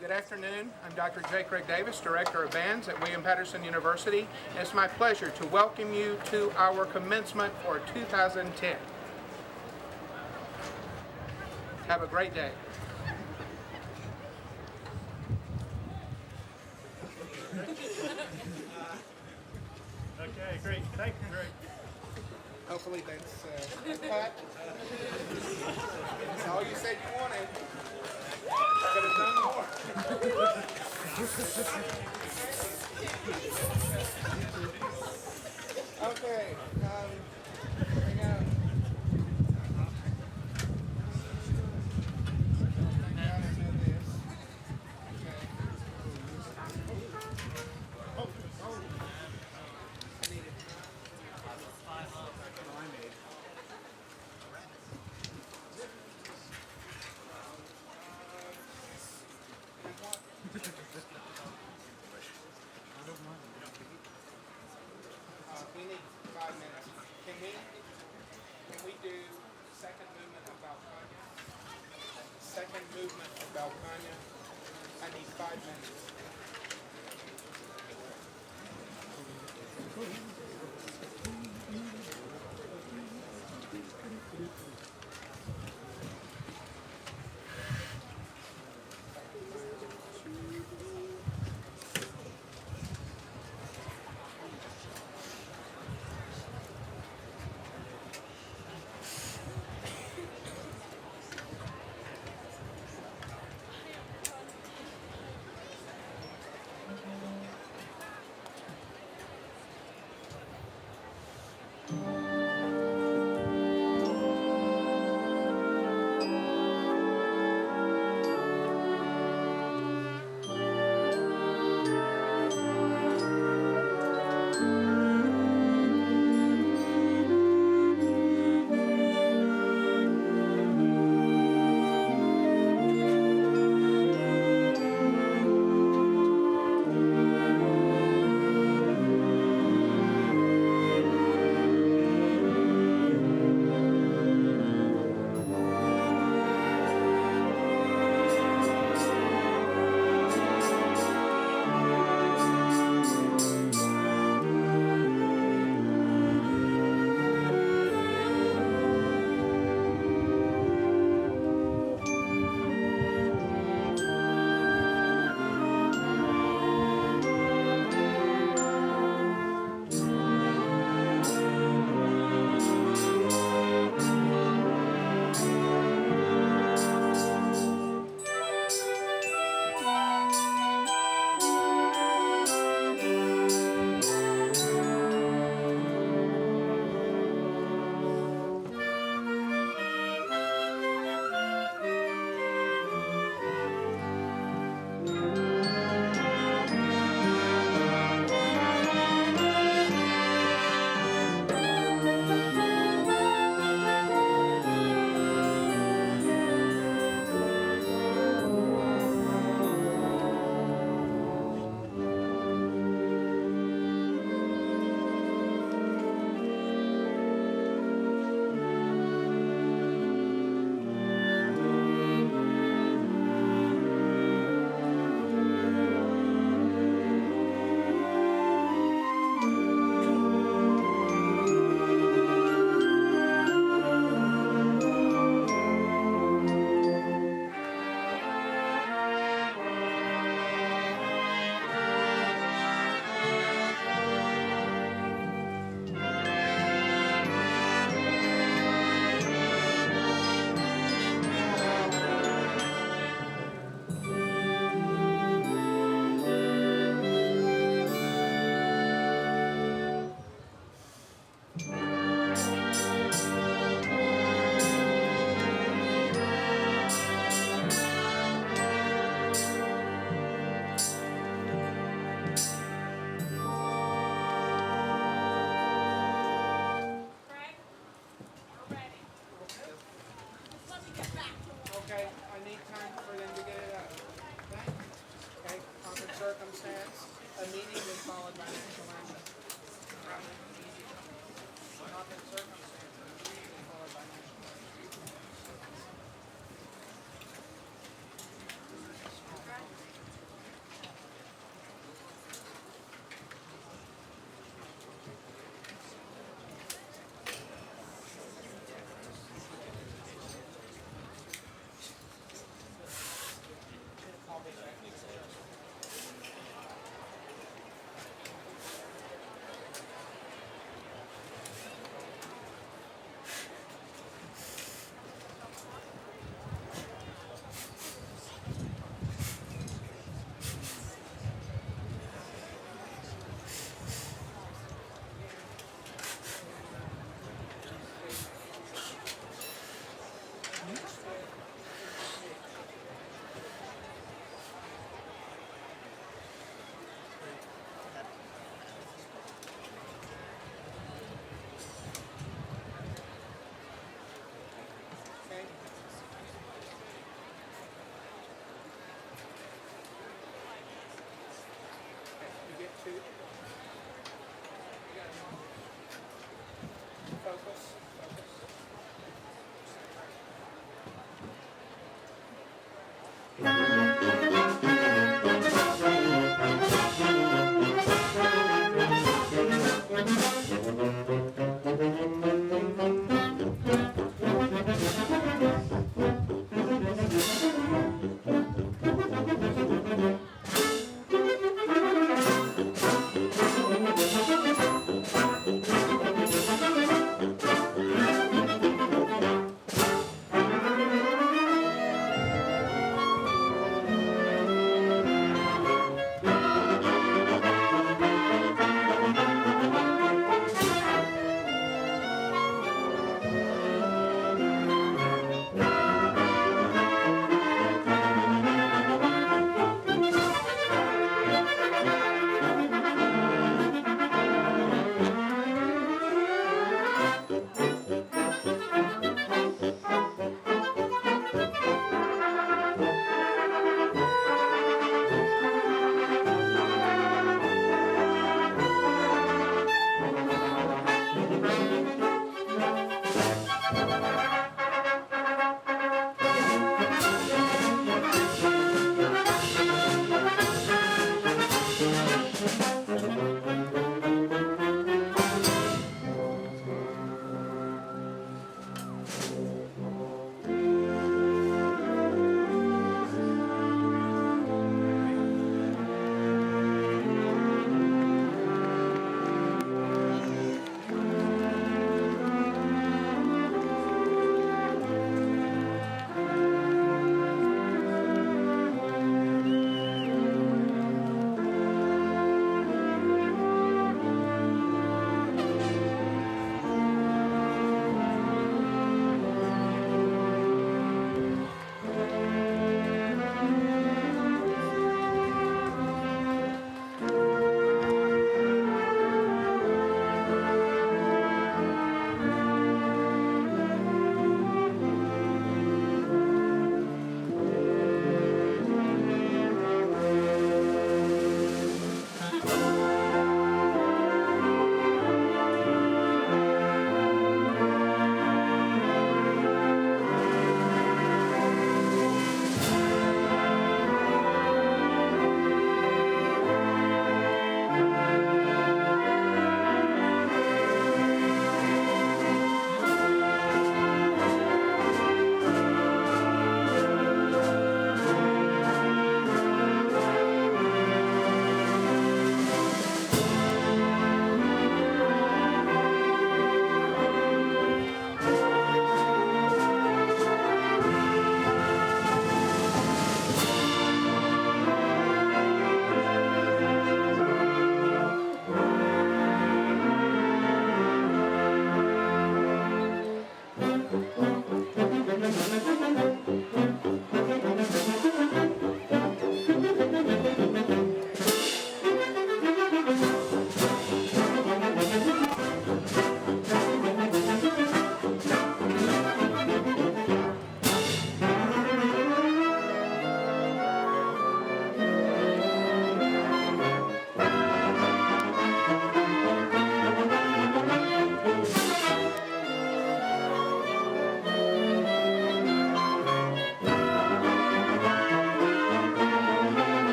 Good afternoon. I'm Dr. J. Craig Davis, Director of Bands at William Paterson University. And it's my pleasure to welcome you to our commencement for 2010. Have a great day. Okay, great. Thank you, Greg. Hopefully that's cut. That's all you said you wanted. Could have done more. Okay. Hang on. We need 5 minutes. Can we do second movement of Balcanya? Second movement of Balcanya. I need 5 minutes.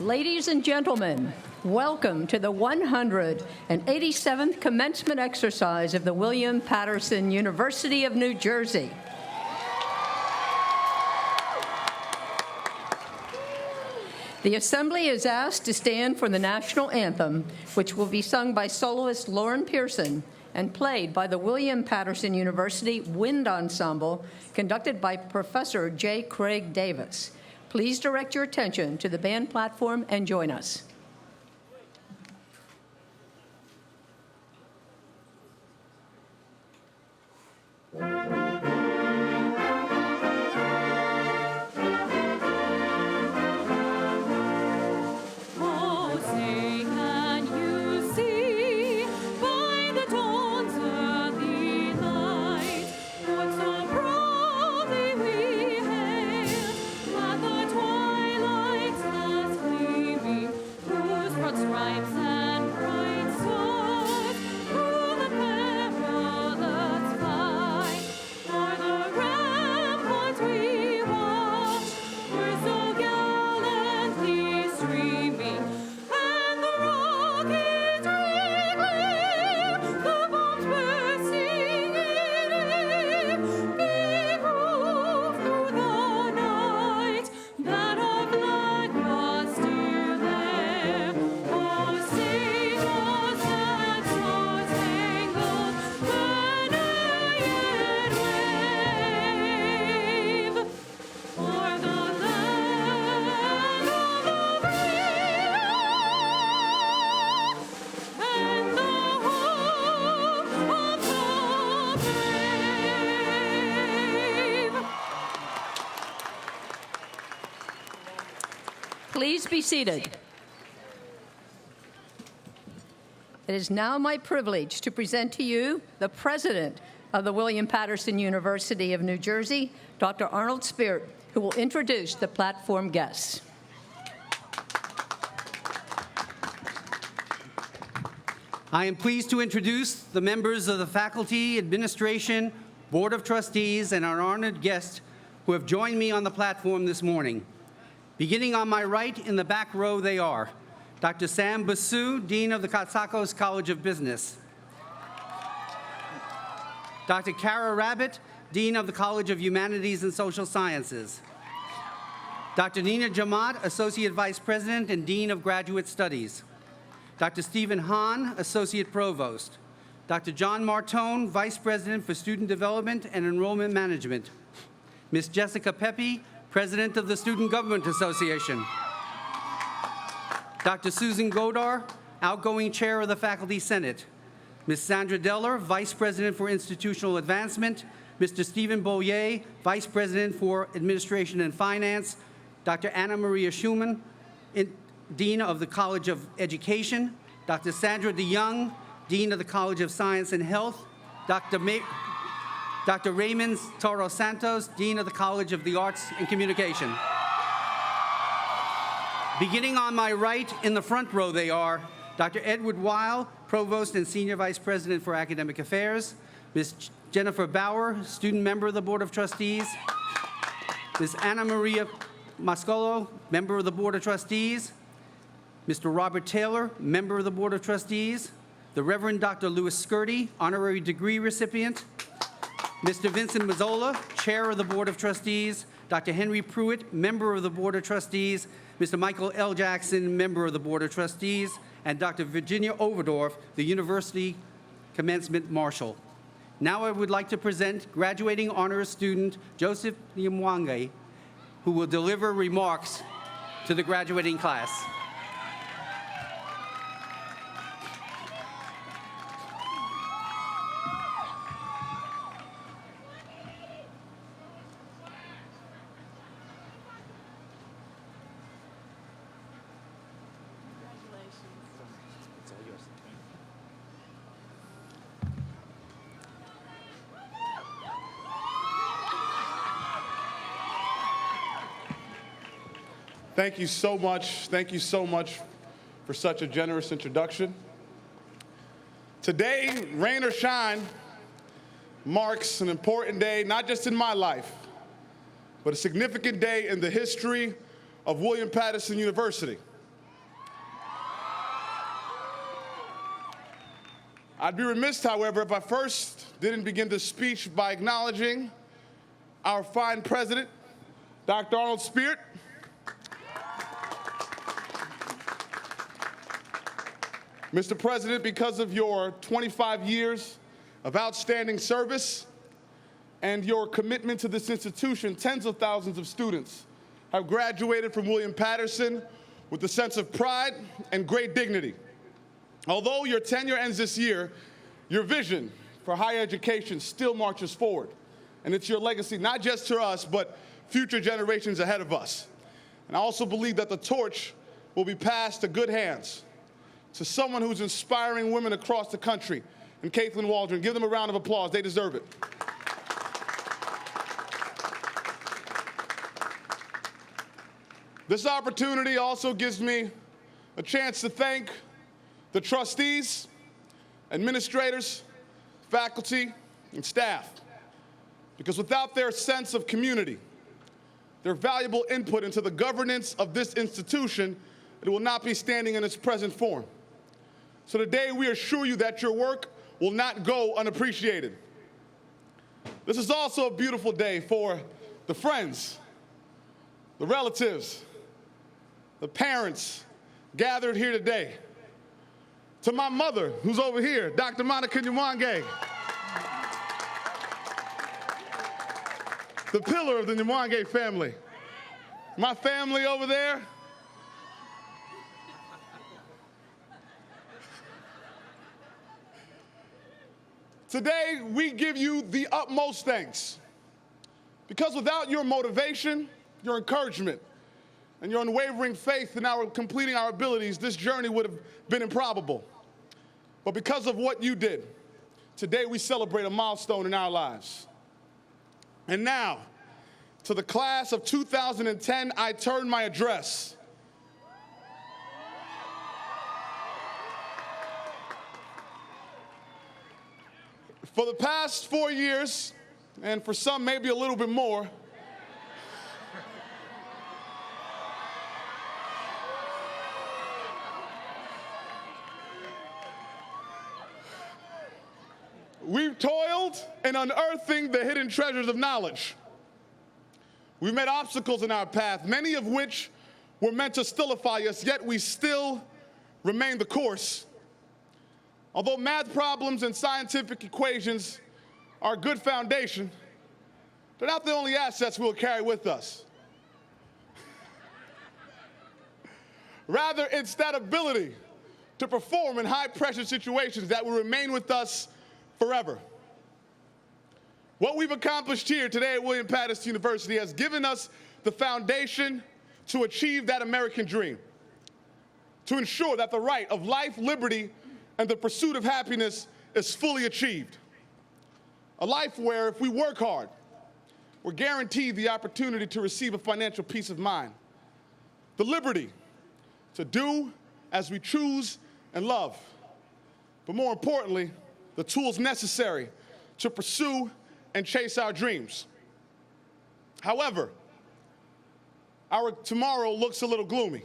Ladies and gentlemen, welcome to the 187th commencement exercise of the William Paterson University of New Jersey. The Assembly is asked to stand for the national anthem, which will be sung by soloist Lauren Pearson and played by the William Paterson University Wind Ensemble, conducted by Professor J. Craig Davis. Please direct your attention to the band platform and join us. Please be seated. It is now my privilege to present to you the President of the William Paterson University of New Jersey, Dr. Arnold Speert, who will introduce the platform guests. I am pleased to introduce the members of the faculty, administration, Board of Trustees, and our honored guests who have joined me on the platform this morning. Beginning on my right, in the back row, they are Dr. Sam Basu, Dean of the Cotsacos College of Business. Dr. Kara Rabbit, Dean of the College of Humanities and Social Sciences. Dr. Nina Jamat, Associate Vice President and Dean of Graduate Studies. Dr. Stephen Hahn, Associate Provost. Dr. John Martone, Vice President for Student Development and Enrollment Management. Ms. Jessica Pepe, President of the Student Government Association. Dr. Susan Godar, outgoing Chair of the Faculty Senate. Ms. Sandra Deller, Vice President for Institutional Advancement. Mr. Stephen Bollier, Vice President for Administration and Finance. Dr. Anna Maria Schumann, Dean of the College of Education. Dr. Sandra DeYoung, Dean of the College of Science and Health. Dr. Raymond Toro Santos, Dean of the College of the Arts and Communication. Beginning on my right, in the front row, they are Dr. Edward Weil, Provost and Senior Vice President for Academic Affairs. Ms. Jennifer Bauer, Student Member of the Board of Trustees. Ms. Anna Maria Mascolo, Member of the Board of Trustees. Mr. Robert Taylor, Member of the Board of Trustees. The Reverend Dr. Louis Skirty, Honorary Degree Recipient. Mr. Vincent Mazzola, Chair of the Board of Trustees. Dr. Henry Pruitt, Member of the Board of Trustees. Mr. Michael L. Jackson, Member of the Board of Trustees. And Dr. Virginia Overdorf, the University Commencement Marshal. Now I would like to present graduating honors student Joseph Nyamwange, who will deliver remarks to the graduating class. Thank you so much. Thank you so much for such a generous introduction. Today, rain or shine, marks an important day, not just in my life, but a significant day in the history of William Paterson University. I'd be remiss, however, if I first didn't begin this speech by acknowledging our fine president, Dr. Arnold Spirit. Mr. President, because of your 25 years of outstanding service and your commitment to this institution, tens of thousands of students have graduated from William Paterson with a sense of pride and great dignity. Although your tenure ends this year, your vision for higher education still marches forward. And it's your legacy, not just to us, but future generations ahead of us. And I also believe that the torch will be passed to good hands, to someone who's inspiring women across the country, and Caitlin Waldron. Give them a round of applause. They deserve it. This opportunity also gives me a chance to thank the trustees, administrators, faculty, and staff, because without their sense of community, their valuable input into the governance of this institution, it will not be standing in its present form. So today we assure you that your work will not go unappreciated. This is also a beautiful day for the friends, the relatives, the parents gathered here today. To my mother, who's over here, Dr. Monica Nyawange, the pillar of the Nyawange family. My family over there. Today, we give you the utmost thanks, because without your motivation, your encouragement, and your unwavering faith in our completing our abilities, this journey would have been improbable. But because of what you did, today we celebrate a milestone in our lives. And now, to the class of 2010, I turn my address. For the past 4 years, and for some maybe a little bit more, we've toiled in unearthing the hidden treasures of knowledge. We've met obstacles in our path, many of which were meant to stillify us, yet we still remain the course. Although math problems and scientific equations are a good foundation, they're not the only assets we'll carry with us. Rather, it's that ability to perform in high-pressure situations that will remain with us forever. What we've accomplished here today at William Paterson University has given us the foundation to achieve that American dream, to ensure that the right of life, liberty, and the pursuit of happiness is fully achieved. A life where, if we work hard, we're guaranteed the opportunity to receive a financial peace of mind, the liberty to do as we choose and love, but more importantly, the tools necessary to pursue and chase our dreams. However, our tomorrow looks a little gloomy.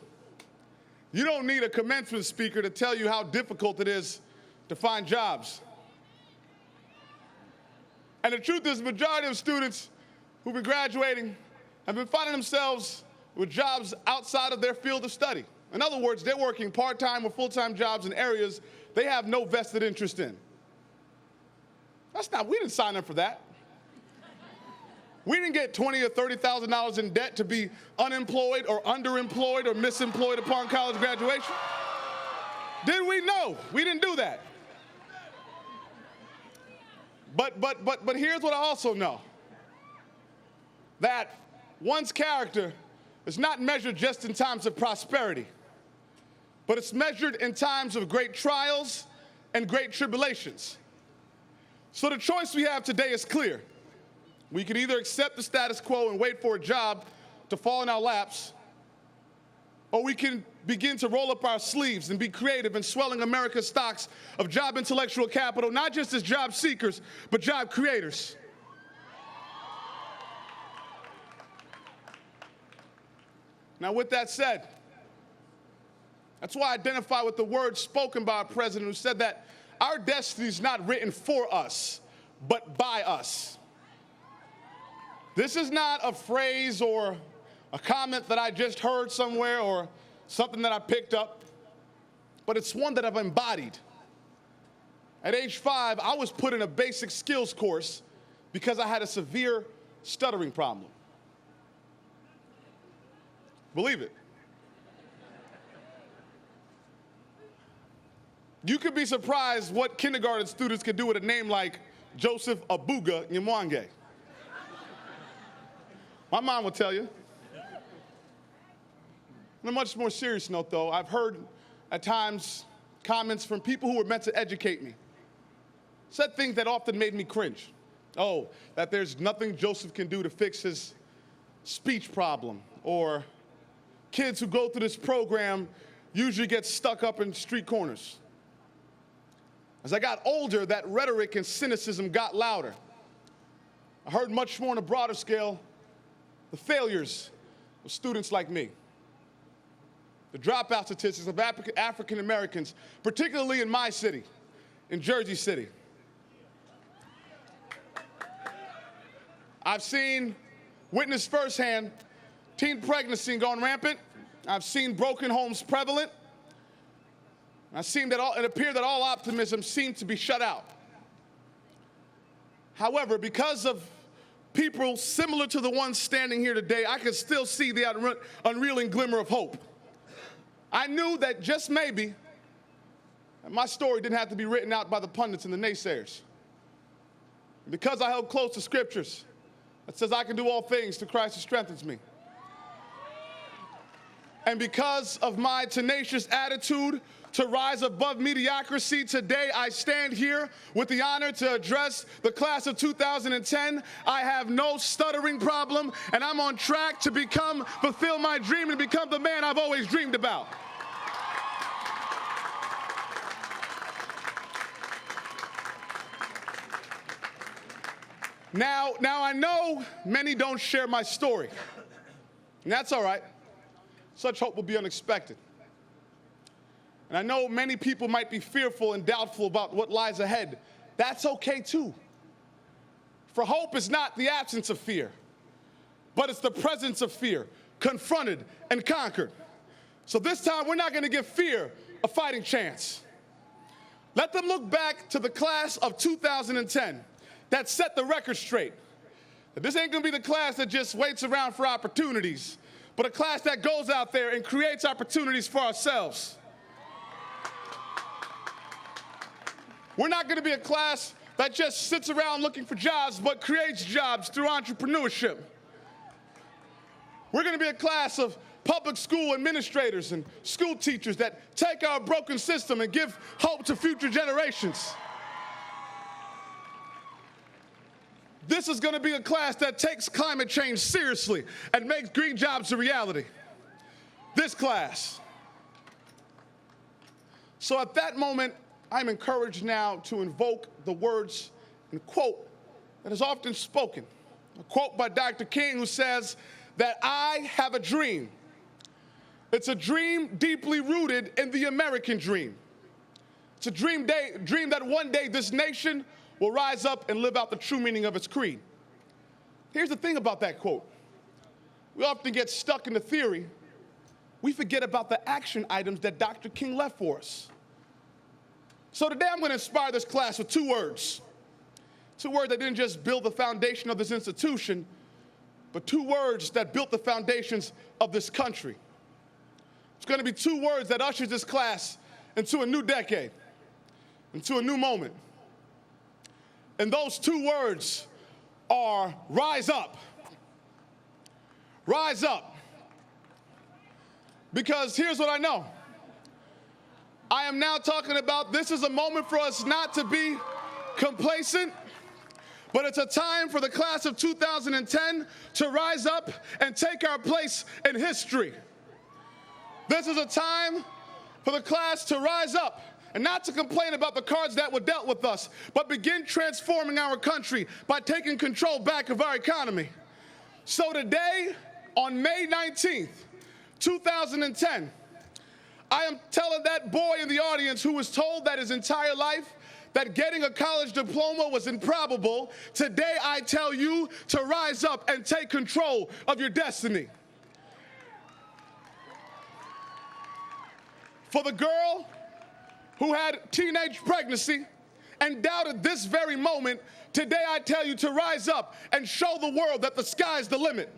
You don't need a commencement speaker to tell you how difficult it is to find jobs. And the truth is, the majority of students who've been graduating have been finding themselves with jobs outside of their field of study. In other words, they're working part-time or full-time jobs in areas they have no vested interest in. We didn't sign up for that. We didn't get $20,000 or $30,000 in debt to be unemployed or underemployed or misemployed upon college graduation. Did we? No, we didn't do that. But here's what I also know. That one's character is not measured just in times of prosperity, but it's measured in times of great trials and great tribulations. So the choice we have today is clear. We can either accept the status quo and wait for a job to fall in our laps, or we can begin to roll up our sleeves and be creative in swelling America's stocks of job intellectual capital, not just as job seekers, but job creators. Now, with that said, that's why I identify with the words spoken by our president, who said that Our destiny is not written for us, but by us. This is not a phrase or a comment that I just heard somewhere or something that I picked up, but it's one that I've embodied. At age 5, I was put in a basic skills course because I had a severe stuttering problem. Believe it. You could be surprised what kindergarten students could do with a name like Joseph Abuga Nyamwange. My mom will tell you. On a much more serious note, though, I've heard at times comments from people who were meant to educate me. Said things that often made me cringe. Oh, that there's nothing Joseph can do to fix his speech problem, or kids who go through this program usually get stuck up in street corners. As I got older, that rhetoric and cynicism got louder. I heard much more on a broader scale the failures of students like me, the dropout statistics of African Americans, particularly in my city, in Jersey City. I've witnessed firsthand teen pregnancy going rampant. I've seen broken homes prevalent. It appeared that all optimism seemed to be shut out. However, because of people similar to the ones standing here today, I can still see the unreeling glimmer of hope. I knew that just maybe my story didn't have to be written out by the pundits and the naysayers. Because I held close to scriptures that says I can do all things through Christ who strengthens me. And because of my tenacious attitude to rise above mediocrity, today I stand here with the honor to address the class of 2010. I have no stuttering problem, and I'm on track to fulfill my dream and become the man I've always dreamed about. Now I know many don't share my story, and that's all right. Such hope will be unexpected. And I know many people might be fearful and doubtful about what lies ahead. That's okay too. For hope is not the absence of fear, but it's the presence of fear, confronted and conquered. So this time we're not going to give fear a fighting chance. Let them look back to the class of 2010 that set the record straight. This ain't going to be the class that just waits around for opportunities, but a class that goes out there and creates opportunities for ourselves. We're not going to be a class that just sits around looking for jobs, but creates jobs through entrepreneurship. We're going to be a class of public school administrators and school teachers that take our broken system and give hope to future generations. This is going to be a class that takes climate change seriously and makes green jobs a reality. This class. So at that moment, I'm encouraged now to invoke the words and quote that is often spoken. A quote by Dr. King, who says that I have a dream. It's a dream deeply rooted in the American dream. It's a dream that one day this nation will rise up and live out the true meaning of its creed. Here's the thing about that quote. We often get stuck in the theory. We forget about the action items that Dr. King left for us. So today I'm going to inspire this class with 2 words. 2 words that didn't just build the foundation of this institution, but 2 words that built the foundations of this country. It's going to be 2 words that ushers this class into a new decade, into a new moment. And those 2 words are rise up. Rise up. Because here's what I know. I am now talking about this is a moment for us not to be complacent, but it's a time for the class of 2010 to rise up and take our place in history. This is a time for the class to rise up and not to complain about the cards that were dealt with us, but begin transforming our country by taking control back of our economy. So today, on May 19th, 2010, I am telling that boy in the audience who was told that his entire life that getting a college diploma was improbable, today I tell you to rise up and take control of your destiny. For the girl who had teenage pregnancy and doubted this very moment, today I tell you to rise up and show the world that the sky's the limit.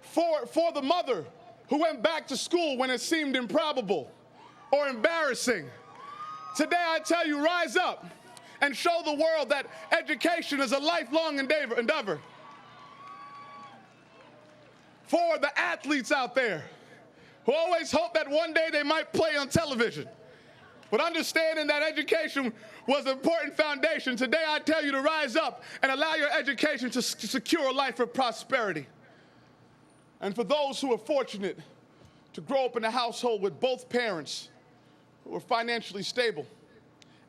For the mother who went back to school when it seemed improbable or embarrassing, today I tell you, rise up and show the world that education is a lifelong endeavor. For the athletes out there who always hope that one day they might play on television, but understanding that education was an important foundation, today I tell you to rise up and allow your education to secure a life of prosperity. And for those who are fortunate to grow up in a household with both parents who are financially stable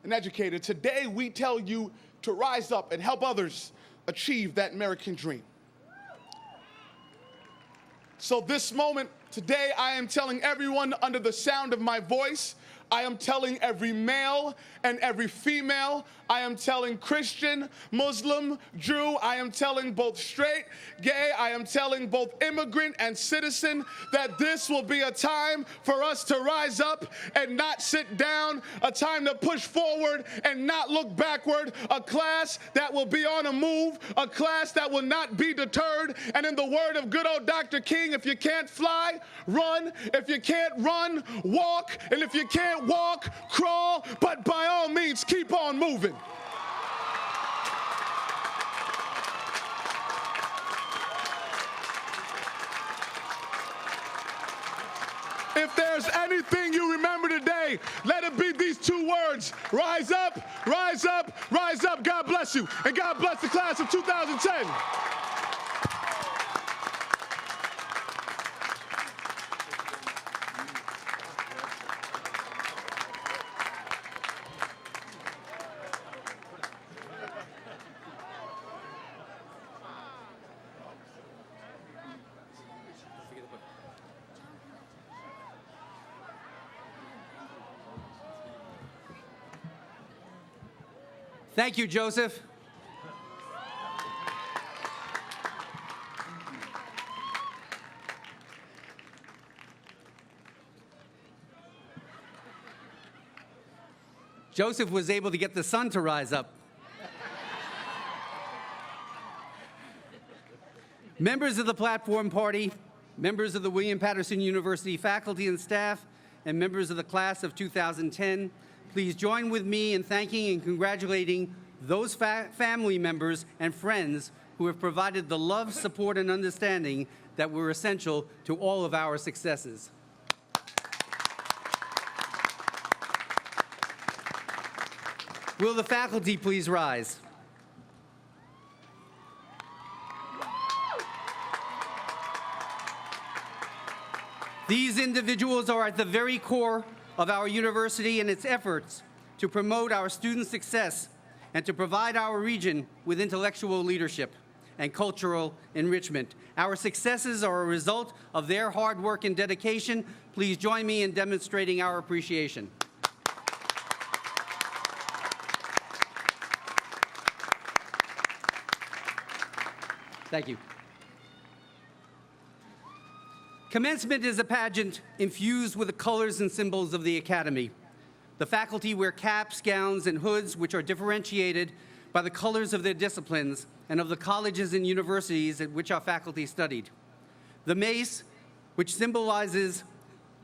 and educated, today we tell you to rise up and help others achieve that American dream. So this moment, today I am telling everyone under the sound of my voice, I am telling every male and every female, I am telling Christian, Muslim, Jew, I am telling both straight, gay, I am telling both immigrant and citizen that this will be a time for us to rise up and not sit down, a time to push forward and not look backward, a class that will be on a move, a class that will not be deterred, and in the word of good old Dr. King, if you can't fly, run, if you can't run, walk, and if you can't walk, crawl, but by all means, keep on moving. If there's anything you remember today, let it be these two words: rise up, rise up, rise up. God bless you, and God bless the class of 2010. Thank you, Joseph. Joseph was able to get the sun to rise up. Members of the Platform Party, members of the William Paterson University faculty and staff, and members of the class of 2010, please join with me in thanking and congratulating those family members and friends who have provided the love, support, and understanding that were essential to all of our successes. Will the faculty please rise? These individuals are at the very core of our university and its efforts to promote our student success and to provide our region with intellectual leadership and cultural enrichment. Our successes are a result of their hard work and dedication. Please join me in demonstrating our appreciation. Thank you. Commencement is a pageant infused with the colors and symbols of the Academy. The faculty wear caps, gowns, and hoods which are differentiated by the colors of their disciplines and of the colleges and universities at which our faculty studied. The mace, which symbolizes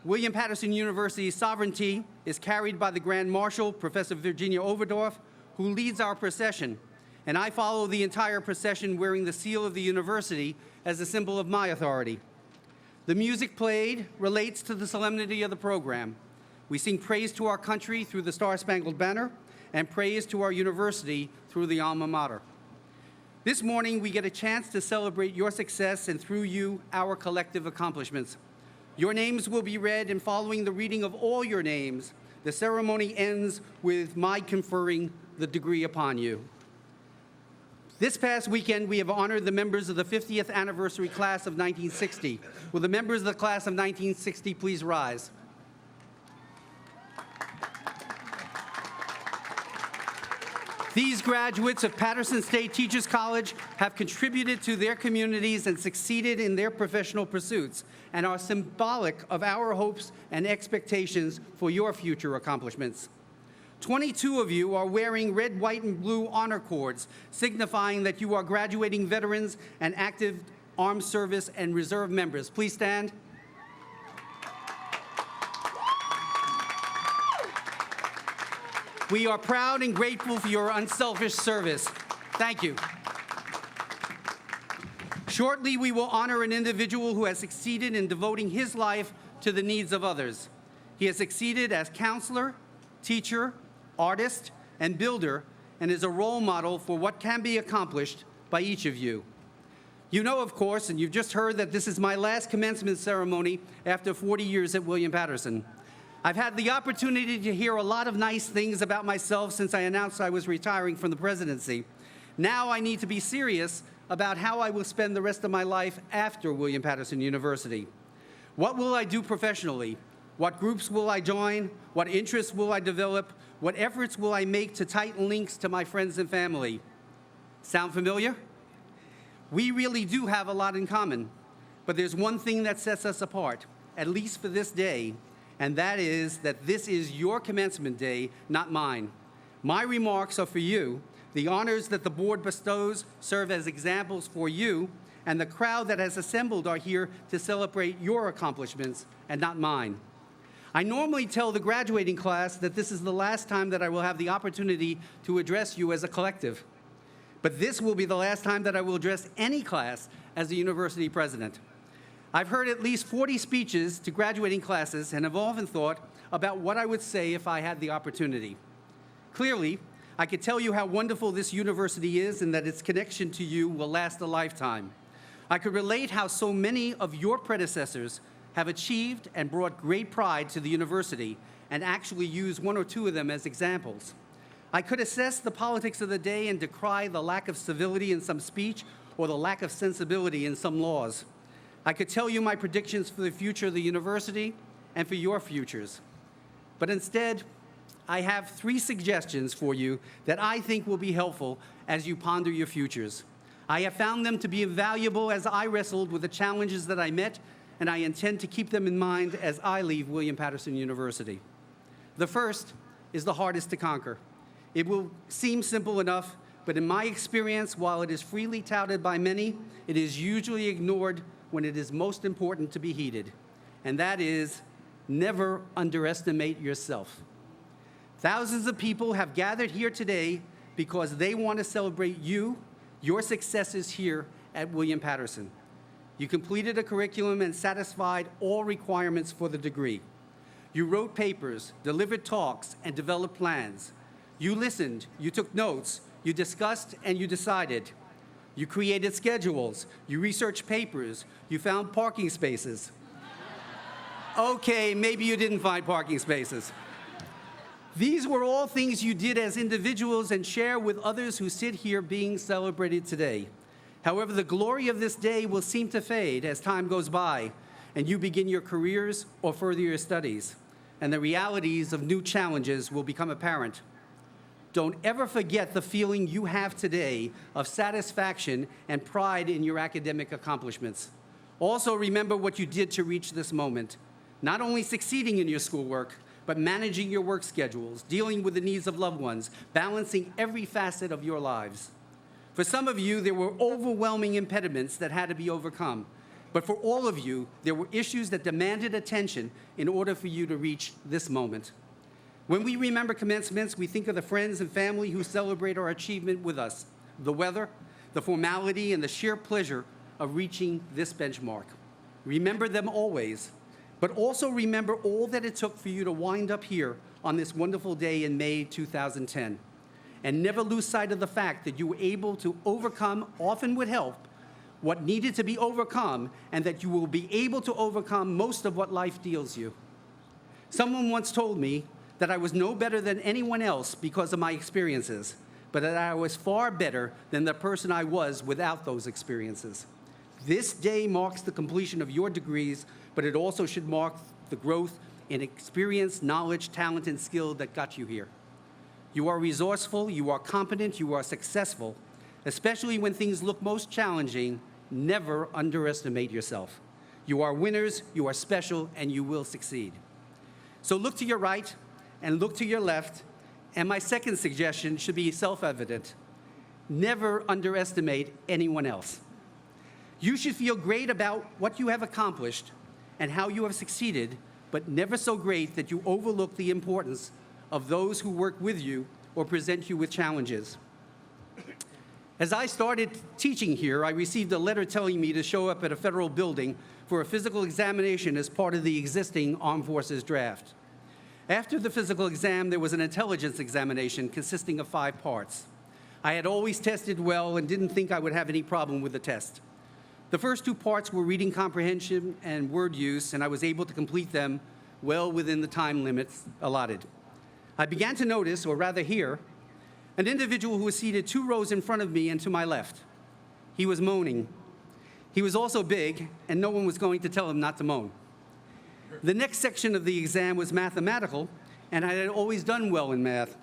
William Paterson University's sovereignty, is carried by the Grand Marshal, Professor Virginia Overdorf, who leads our procession, and I follow the entire procession wearing the seal of the university as a symbol of my authority. The music played relates to the solemnity of the program. We sing praise to our country through the Star-Spangled Banner and praise to our university through the Alma Mater. This morning, we get a chance to celebrate your success and, through you, our collective accomplishments. Your names will be read, and following the reading of all your names, the ceremony ends with my conferring the degree upon you. This past weekend, we have honored the members of the 50th anniversary class of 1960. Will the members of the class of 1960 please rise? These graduates of Paterson State Teachers College have contributed to their communities and succeeded in their professional pursuits and are symbolic of our hopes and expectations for your future accomplishments. 22 of you are wearing red, white, and blue honor cords, signifying that you are graduating veterans and active armed service and reserve members. Please stand. We are proud and grateful for your unselfish service. Thank you. Shortly, we will honor an individual who has succeeded in devoting his life to the needs of others. He has succeeded as counselor, teacher, artist, and builder, and is a role model for what can be accomplished by each of you. You know, of course, and you've just heard that this is my last commencement ceremony after 40 years at William Paterson. I've had the opportunity to hear a lot of nice things about myself since I announced I was retiring from the presidency. Now I need to be serious about how I will spend the rest of my life after William Paterson University. What will I do professionally? What groups will I join? What interests will I develop? What efforts will I make to tighten links to my friends and family? Sound familiar? We really do have a lot in common, but there's one thing that sets us apart, at least for this day, and that is that this is your commencement day, not mine. My remarks are for you. The honors that the board bestows serve as examples for you, and the crowd that has assembled are here to celebrate your accomplishments and not mine. I normally tell the graduating class that this is the last time that I will have the opportunity to address you as a collective. But this will be the last time that I will address any class as the university president. I've heard at least 40 speeches to graduating classes and have often thought about what I would say if I had the opportunity. Clearly, I could tell you how wonderful this university is and that its connection to you will last a lifetime. I could relate how so many of your predecessors have achieved and brought great pride to the university and actually use one or two of them as examples. I could assess the politics of the day and decry the lack of civility in some speech or the lack of sensibility in some laws. I could tell you my predictions for the future of the university and for your futures. But instead, I have 3 suggestions for you that I think will be helpful as you ponder your futures. I have found them to be invaluable as I wrestled with the challenges that I met, and I intend to keep them in mind as I leave William Paterson University. The first is the hardest to conquer. It will seem simple enough, but in my experience, while it is freely touted by many, it is usually ignored when it is most important to be heeded, and that is never underestimate yourself. Thousands of people have gathered here today because they want to celebrate you, your successes here at William Paterson. You completed a curriculum and satisfied all requirements for the degree. You wrote papers, delivered talks, and developed plans. You listened, you took notes, you discussed, and you decided. You created schedules, you researched papers, you found parking spaces. Okay, maybe you didn't find parking spaces. These were all things you did as individuals and share with others who sit here being celebrated today. However, the glory of this day will seem to fade as time goes by and you begin your careers or further your studies, and the realities of new challenges will become apparent. Don't ever forget the feeling you have today of satisfaction and pride in your academic accomplishments. Also remember what you did to reach this moment, not only succeeding in your schoolwork, but managing your work schedules, dealing with the needs of loved ones, balancing every facet of your lives. For some of you, there were overwhelming impediments that had to be overcome. But for all of you, there were issues that demanded attention in order for you to reach this moment. When we remember commencements, we think of the friends and family who celebrate our achievement with us, the weather, the formality, and the sheer pleasure of reaching this benchmark. Remember them always, but also remember all that it took for you to wind up here on this wonderful day in May 2010. And never lose sight of the fact that you were able to overcome, often with help, what needed to be overcome, and that you will be able to overcome most of what life deals you. Someone once told me that I was no better than anyone else because of my experiences, but that I was far better than the person I was without those experiences. This day marks the completion of your degrees, but it also should mark the growth in experience, knowledge, talent, and skill that got you here. You are resourceful, you are competent, you are successful. Especially when things look most challenging, never underestimate yourself. You are winners, you are special, and you will succeed. So look to your right and look to your left, and my second suggestion should be self-evident. Never underestimate anyone else. You should feel great about what you have accomplished and how you have succeeded, but never so great that you overlook the importance of those who work with you or present you with challenges. As I started teaching here, I received a letter telling me to show up at a federal building for a physical examination as part of the existing Armed Forces draft. After the physical exam, there was an intelligence examination consisting of 5 parts. I had always tested well and didn't think I would have any problem with the test. The first 2 parts were reading comprehension and word use, and I was able to complete them well within the time limits allotted. I began to notice, or rather hear, an individual who was seated 2 rows in front of me and to my left. He was moaning. He was also big, and no one was going to tell him not to moan. The next section of the exam was mathematical, and I had always done well in math.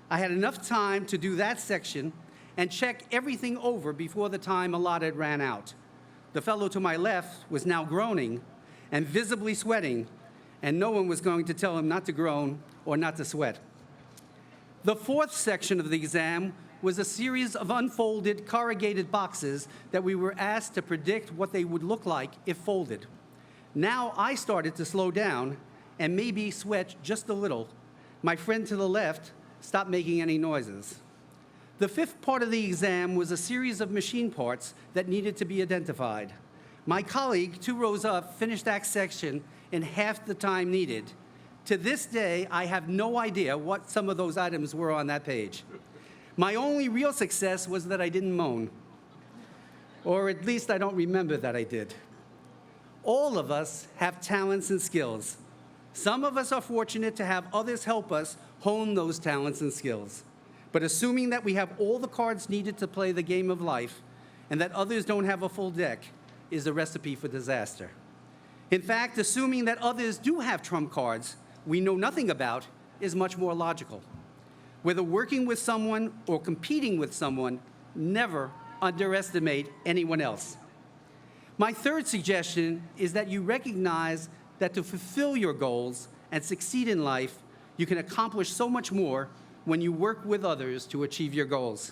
I had enough time to do that section and check everything over before the time allotted ran out. The fellow to my left was now groaning and visibly sweating, and no one was going to tell him not to groan or not to sweat. The fourth section of the exam was a series of unfolded corrugated boxes that we were asked to predict what they would look like if folded. Now I started to slow down and maybe sweat just a little. My friend to the left stopped making any noises. The fifth part of the exam was a series of machine parts that needed to be identified. My colleague, 2 rows up, finished that section in half the time needed. To this day, I have no idea what some of those items were on that page. My only real success was that I didn't moan. Or at least I don't remember that I did. All of us have talents and skills. Some of us are fortunate to have others help us hone those talents and skills. But assuming that we have all the cards needed to play the game of life and that others don't have a full deck is a recipe for disaster. In fact, assuming that others do have trump cards we know nothing about is much more logical. Whether working with someone or competing with someone, never underestimate anyone else. My third suggestion is that you recognize that to fulfill your goals and succeed in life, you can accomplish so much more when you work with others to achieve your goals.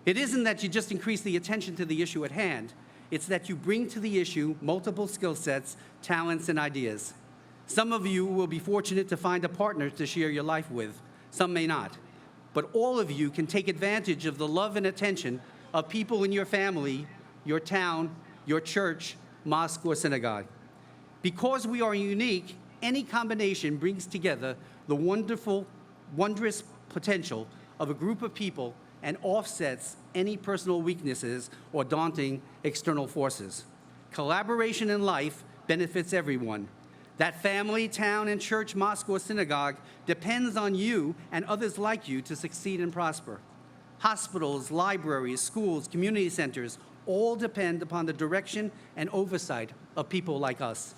It isn't that you just increase the attention to the issue at hand. It's that you bring to the issue multiple skill sets, talents, and ideas. Some of you will be fortunate to find a partner to share your life with. Some may not. But all of you can take advantage of the love and attention of people in your family, your town, your church, mosque, or synagogue. Because we are unique, any combination brings together the wondrous potential of a group of people and offsets any personal weaknesses or daunting external forces. Collaboration in life benefits everyone. That family, town, and church, mosque, or synagogue depends on you and others like you to succeed and prosper. Hospitals, libraries, schools, community centers all depend upon the direction and oversight of people like us.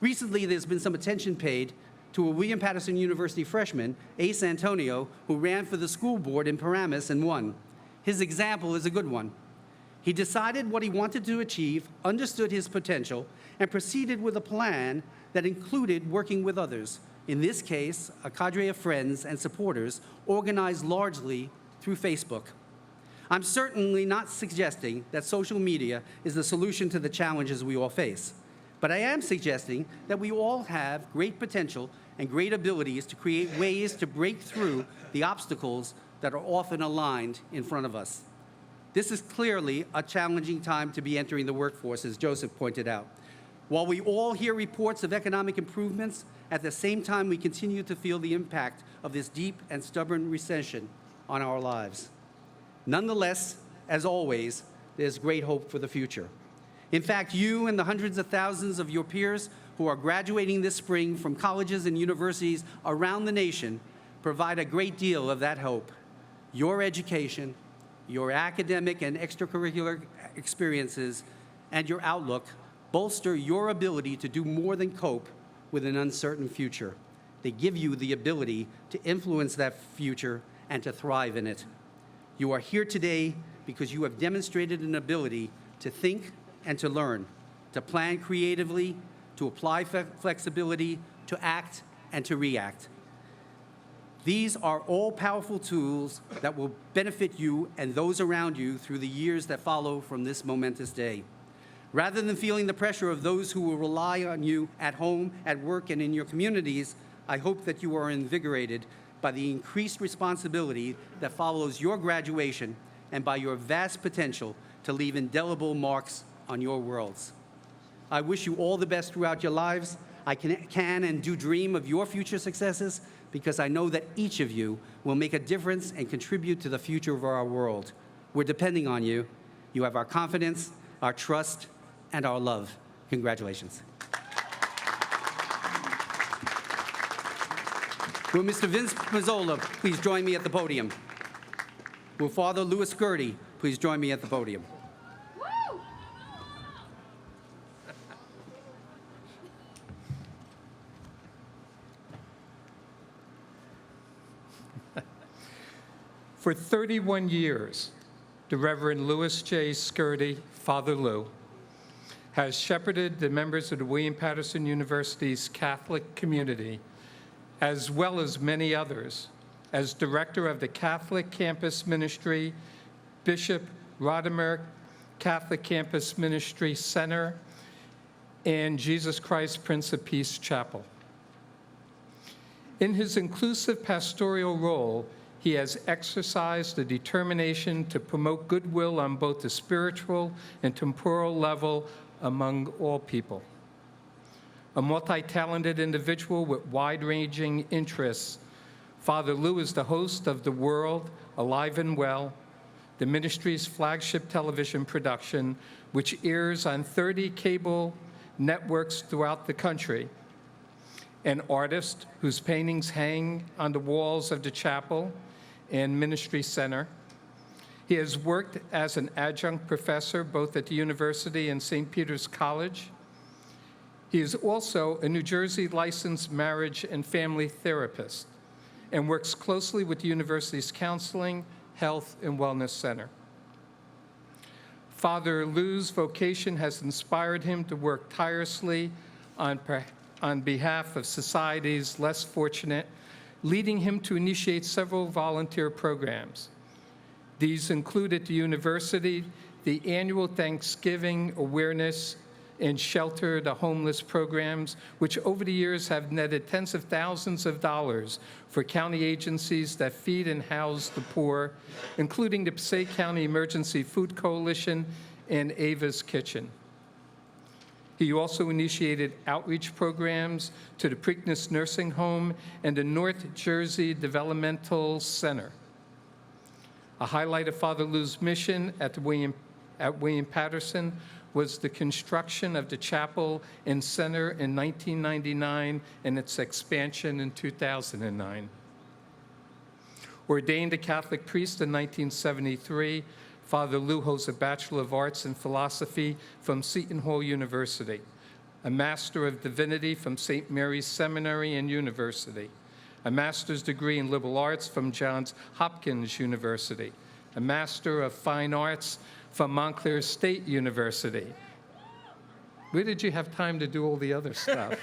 Recently, there's been some attention paid to a William Paterson University freshman, Ace Antonio, who ran for the school board in Paramus and won. His example is a good one. He decided what he wanted to achieve, understood his potential, and proceeded with a plan that included working with others. In this case, a cadre of friends and supporters organized largely through Facebook. I'm certainly not suggesting that social media is the solution to the challenges we all face, but I am suggesting that we all have great potential and great abilities to create ways to break through the obstacles that are often aligned in front of us. This is clearly a challenging time to be entering the workforce, as Joseph pointed out. While we all hear reports of economic improvements, at the same time we continue to feel the impact of this deep and stubborn recession on our lives. Nonetheless, as always, there's great hope for the future. In fact, you and the hundreds of thousands of your peers who are graduating this spring from colleges and universities around the nation provide a great deal of that hope. Your education, your academic and extracurricular experiences, and your outlook bolster your ability to do more than cope with an uncertain future. They give you the ability to influence that future and to thrive in it. You are here today because you have demonstrated an ability to think and to learn, to plan creatively, to apply flexibility, to act and to react. These are all powerful tools that will benefit you and those around you through the years that follow from this momentous day. Rather than feeling the pressure of those who will rely on you at home, at work, and in your communities, I hope that you are invigorated by the increased responsibility that follows your graduation and by your vast potential to leave indelible marks on your worlds. I wish you all the best throughout your lives. I can and do dream of your future successes because I know that each of you will make a difference and contribute to the future of our world. We're depending on you. You have our confidence, our trust, and our love. Congratulations. Will Mr. Vince Mazzola please join me at the podium? Will Father Louis Gertie please join me at the podium? For 31 years, the Reverend Louis J. Skirty, Father Lou, has shepherded the members of the William Paterson University's Catholic community, as well as many others, as director of the Catholic Campus Ministry, Bishop Rodimer Catholic Campus Ministry Center, and Jesus Christ Prince of Peace Chapel. In his inclusive pastoral role, he has exercised a determination to promote goodwill on both the spiritual and temporal level among all people. A multi-talented individual with wide-ranging interests, Father Lou is the host of The World, Alive and Well, the ministry's flagship television production, which airs on 30 cable networks throughout the country. An artist whose paintings hang on the walls of the chapel and ministry center. He has worked as an adjunct professor both at the university and St. Peter's College. He is also a New Jersey licensed marriage and family therapist and works closely with the university's Counseling, Health, and Wellness Center. Father Lou's vocation has inspired him to work tirelessly on behalf of society's less fortunate, leading him to initiate several volunteer programs. These include at the university the annual Thanksgiving Awareness and Shelter the Homeless programs, which over the years have netted tens of thousands of dollars for county agencies that feed and house the poor, including the Passaic County Emergency Food Coalition and Ava's Kitchen. He also initiated outreach programs to the Preakness Nursing Home and the North Jersey Developmental Center. A highlight of Father Lou's mission at William Paterson was the construction of the chapel and center in 1999 and its expansion in 2009. Ordained a Catholic priest in 1973, Father Lou holds a Bachelor of Arts in Philosophy from Seton Hall University, a Master of Divinity from St. Mary's Seminary and University, a Master's degree in Liberal Arts from Johns Hopkins University, a Master of Fine Arts from Montclair State University. Where did you have time to do all the other stuff?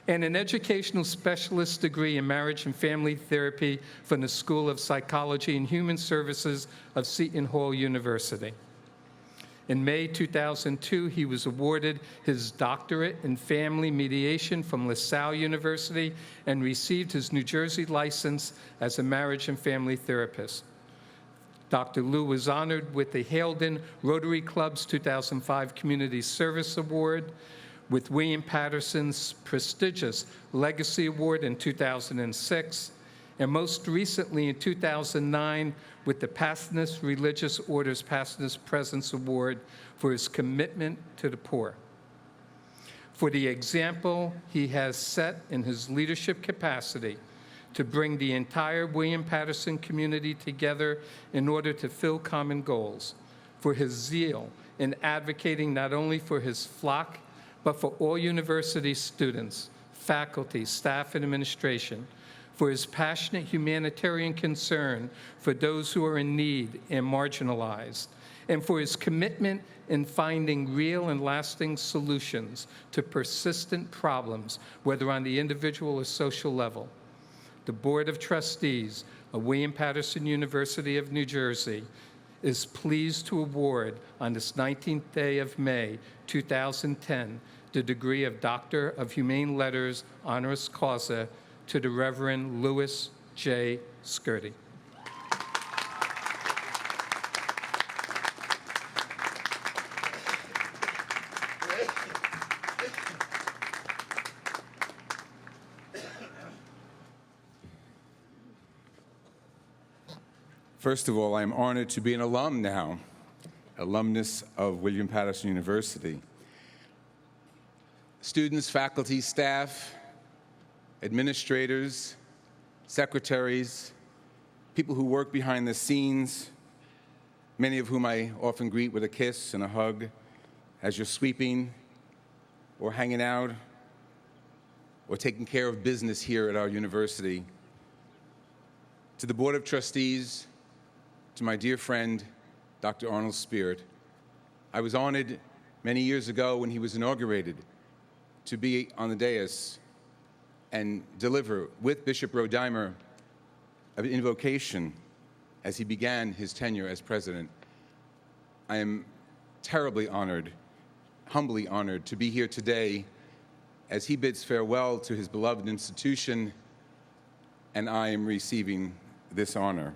And an educational specialist degree in marriage and family therapy from the School of Psychology and Human Services of Seton Hall University. In May 2002, he was awarded his doctorate in family mediation from LaSalle University and received his New Jersey license as a marriage and family therapist. Dr. Lou was honored with the Haledon Rotary Club's 2005 Community Service Award, with William Paterson's prestigious Legacy Award in 2006, and most recently in 2009 with the Passionist Religious Order's Passionist Presence Award for his commitment to the poor. For the example he has set in his leadership capacity to bring the entire William Paterson community together in order to fill common goals, for his zeal in advocating not only for his flock, but for all university students, faculty, staff, and administration, for his passionate humanitarian concern for those who are in need and marginalized, and for his commitment in finding real and lasting solutions to persistent problems, whether on the individual or social level. The Board of Trustees of William Paterson University of New Jersey is pleased to award on this 19th day of May, 2010, the degree of Doctor of Humane Letters honoris causa to the Reverend Louis J. Skirty. First of all, I'm honored to be an alum now, alumnus of William Paterson University. Students, faculty, staff, administrators, secretaries, people who work behind the scenes, many of whom I often greet with a kiss and a hug as you're sweeping or hanging out or taking care of business here at our university. To the Board of Trustees, to my dear friend, Dr. Arnold Spirit, I was honored many years ago when he was inaugurated to be on the dais and deliver with Bishop Rodimer an invocation as he began his tenure as president. I am terribly honored, humbly honored to be here today as he bids farewell to his beloved institution, and I am receiving this honor.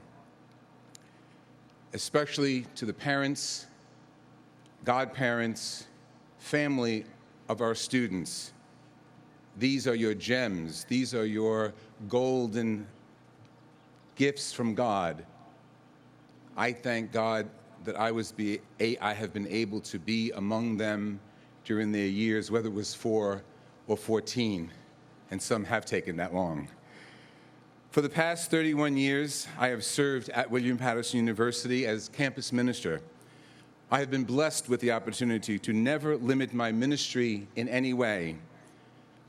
Especially to the parents, godparents, family of our students. These are your gems. These are your golden gifts from God. I thank God that I have been able to be among them during their years, whether it was 4 or 14, and some have taken that long. For the past 31 years, I have served at William Paterson University as campus minister. I have been blessed with the opportunity to never limit my ministry in any way.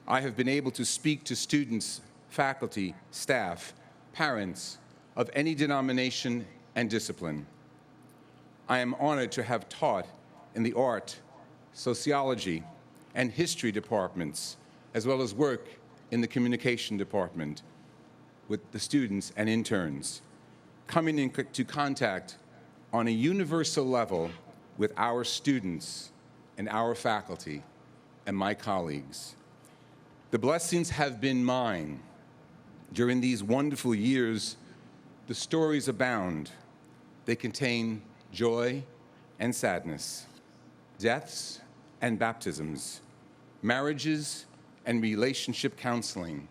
I have been able to speak to students, faculty, staff, parents of any denomination and discipline. I am honored to have taught in the art, sociology, and history departments, as well as work in the communication department with the students and interns, coming into contact on a universal level with our students and our faculty and my colleagues. The blessings have been mine. During these wonderful years, the stories abound. They contain joy and sadness, deaths and baptisms, marriages and relationship counseling,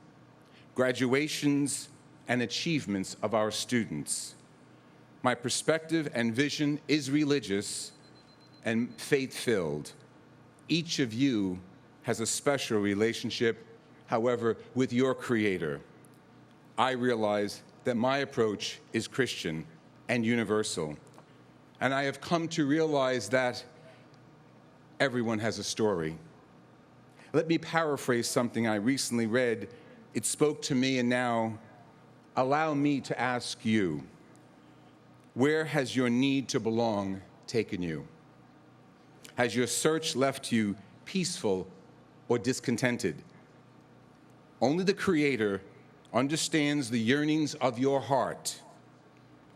graduations and achievements of our students. My perspective and vision is religious and faith-filled. Each of you has a special relationship, however, with your Creator. I realize that my approach is Christian and universal, and I have come to realize that everyone has a story. Let me paraphrase something I recently read. It spoke to me, and now allow me to ask you, where has your need to belong taken you? Has your search left you peaceful or discontented? Only the Creator understands the yearnings of your heart.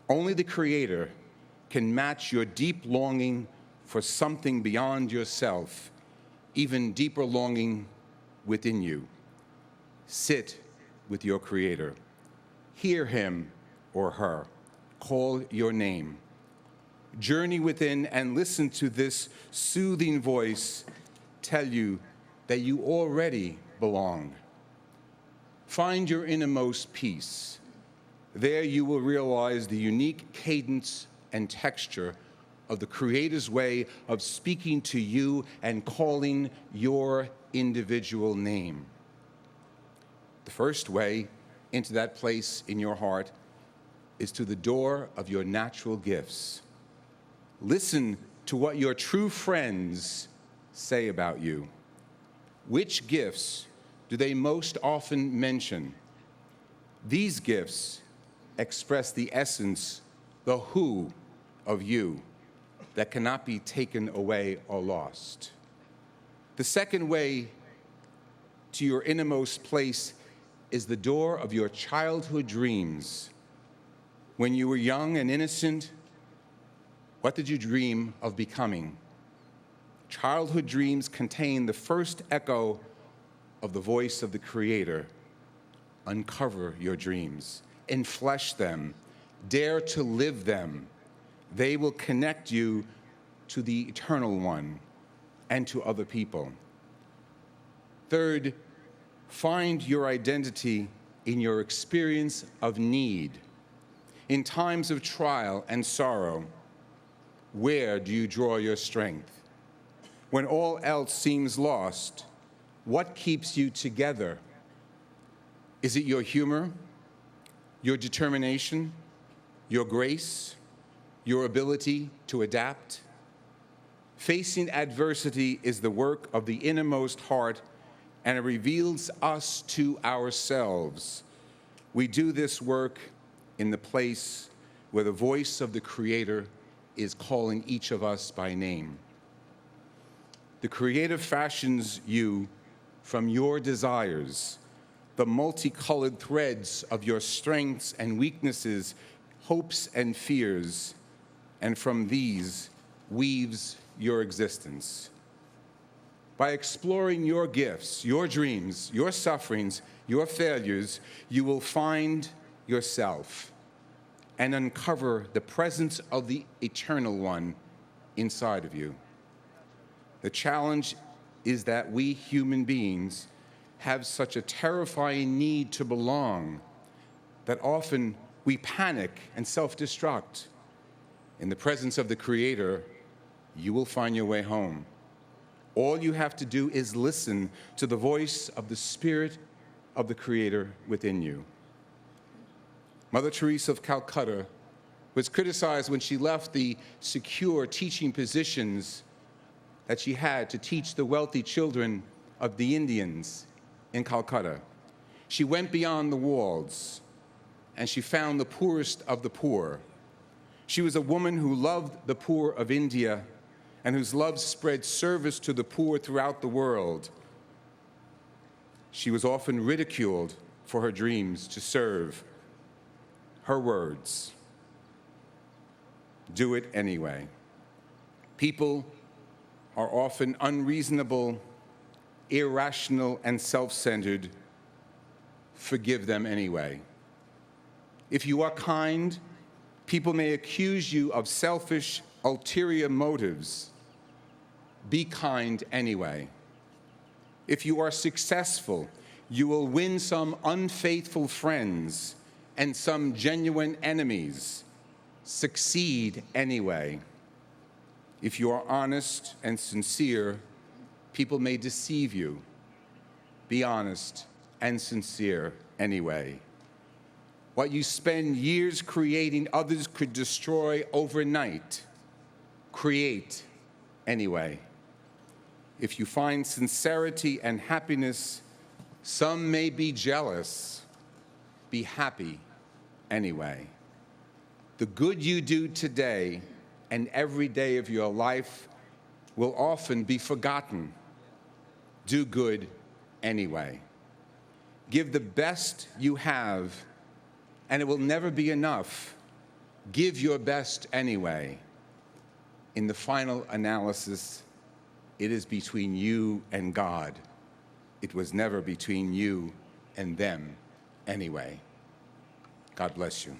Only the Creator can match your deep longing for something beyond yourself, even deeper longing within you. Sit with your Creator. Hear him or her. Call your name. Journey within and listen to this soothing voice tell you that you already belong. Find your innermost peace. There you will realize the unique cadence and texture of the Creator's way of speaking to you and calling your individual name. The first way into that place in your heart is to the door of your natural gifts. Listen to what your true friends say about you. Which gifts do they most often mention? These gifts express the essence, the who of you that cannot be taken away or lost. The second way to your innermost place is the door of your childhood dreams. When you were young and innocent, what did you dream of becoming? Childhood dreams contain the first echo of the voice of the Creator. Uncover your dreams, enflesh them, dare to live them. They will connect you to the Eternal One and to other people. Third, find your identity in your experience of need. In times of trial and sorrow, where do you draw your strength? When all else seems lost, what keeps you together? Is it your humor, your determination, your grace, your ability to adapt? Facing adversity is the work of the innermost heart, and it reveals us to ourselves. We do this work in the place where the voice of the Creator is calling each of us by name. The Creator fashions you from your desires, the multicolored threads of your strengths and weaknesses, hopes and fears, and from these weaves your existence. By exploring your gifts, your dreams, your sufferings, your failures, you will find yourself and uncover the presence of the Eternal One inside of you. The challenge is that we human beings have such a terrifying need to belong that often we panic and self-destruct. In the presence of the Creator, you will find your way home. All you have to do is listen to the voice of the Spirit of the Creator within you. Mother Teresa of Calcutta was criticized when she left the secure teaching positions that she had to teach the wealthy children of the Indians in Calcutta. She went beyond the walls, and she found the poorest of the poor. She was a woman who loved the poor of India and whose love spread service to the poor throughout the world. She was often ridiculed for her dreams to serve. Her words, do it anyway. People are often unreasonable, irrational, and self-centered. Forgive them anyway. If you are kind, people may accuse you of selfish, ulterior motives. Be kind anyway. If you are successful, you will win some unfaithful friends and some genuine enemies. Succeed anyway. If you are honest and sincere, people may deceive you. Be honest and sincere anyway. What you spend years creating, others could destroy overnight. Create anyway. If you find sincerity and happiness, some may be jealous. Be happy anyway. The good you do today and every day of your life will often be forgotten. Do good anyway. Give the best you have, and it will never be enough. Give your best anyway. In the final analysis, it is between you and God. It was never between you and them anyway. God bless you.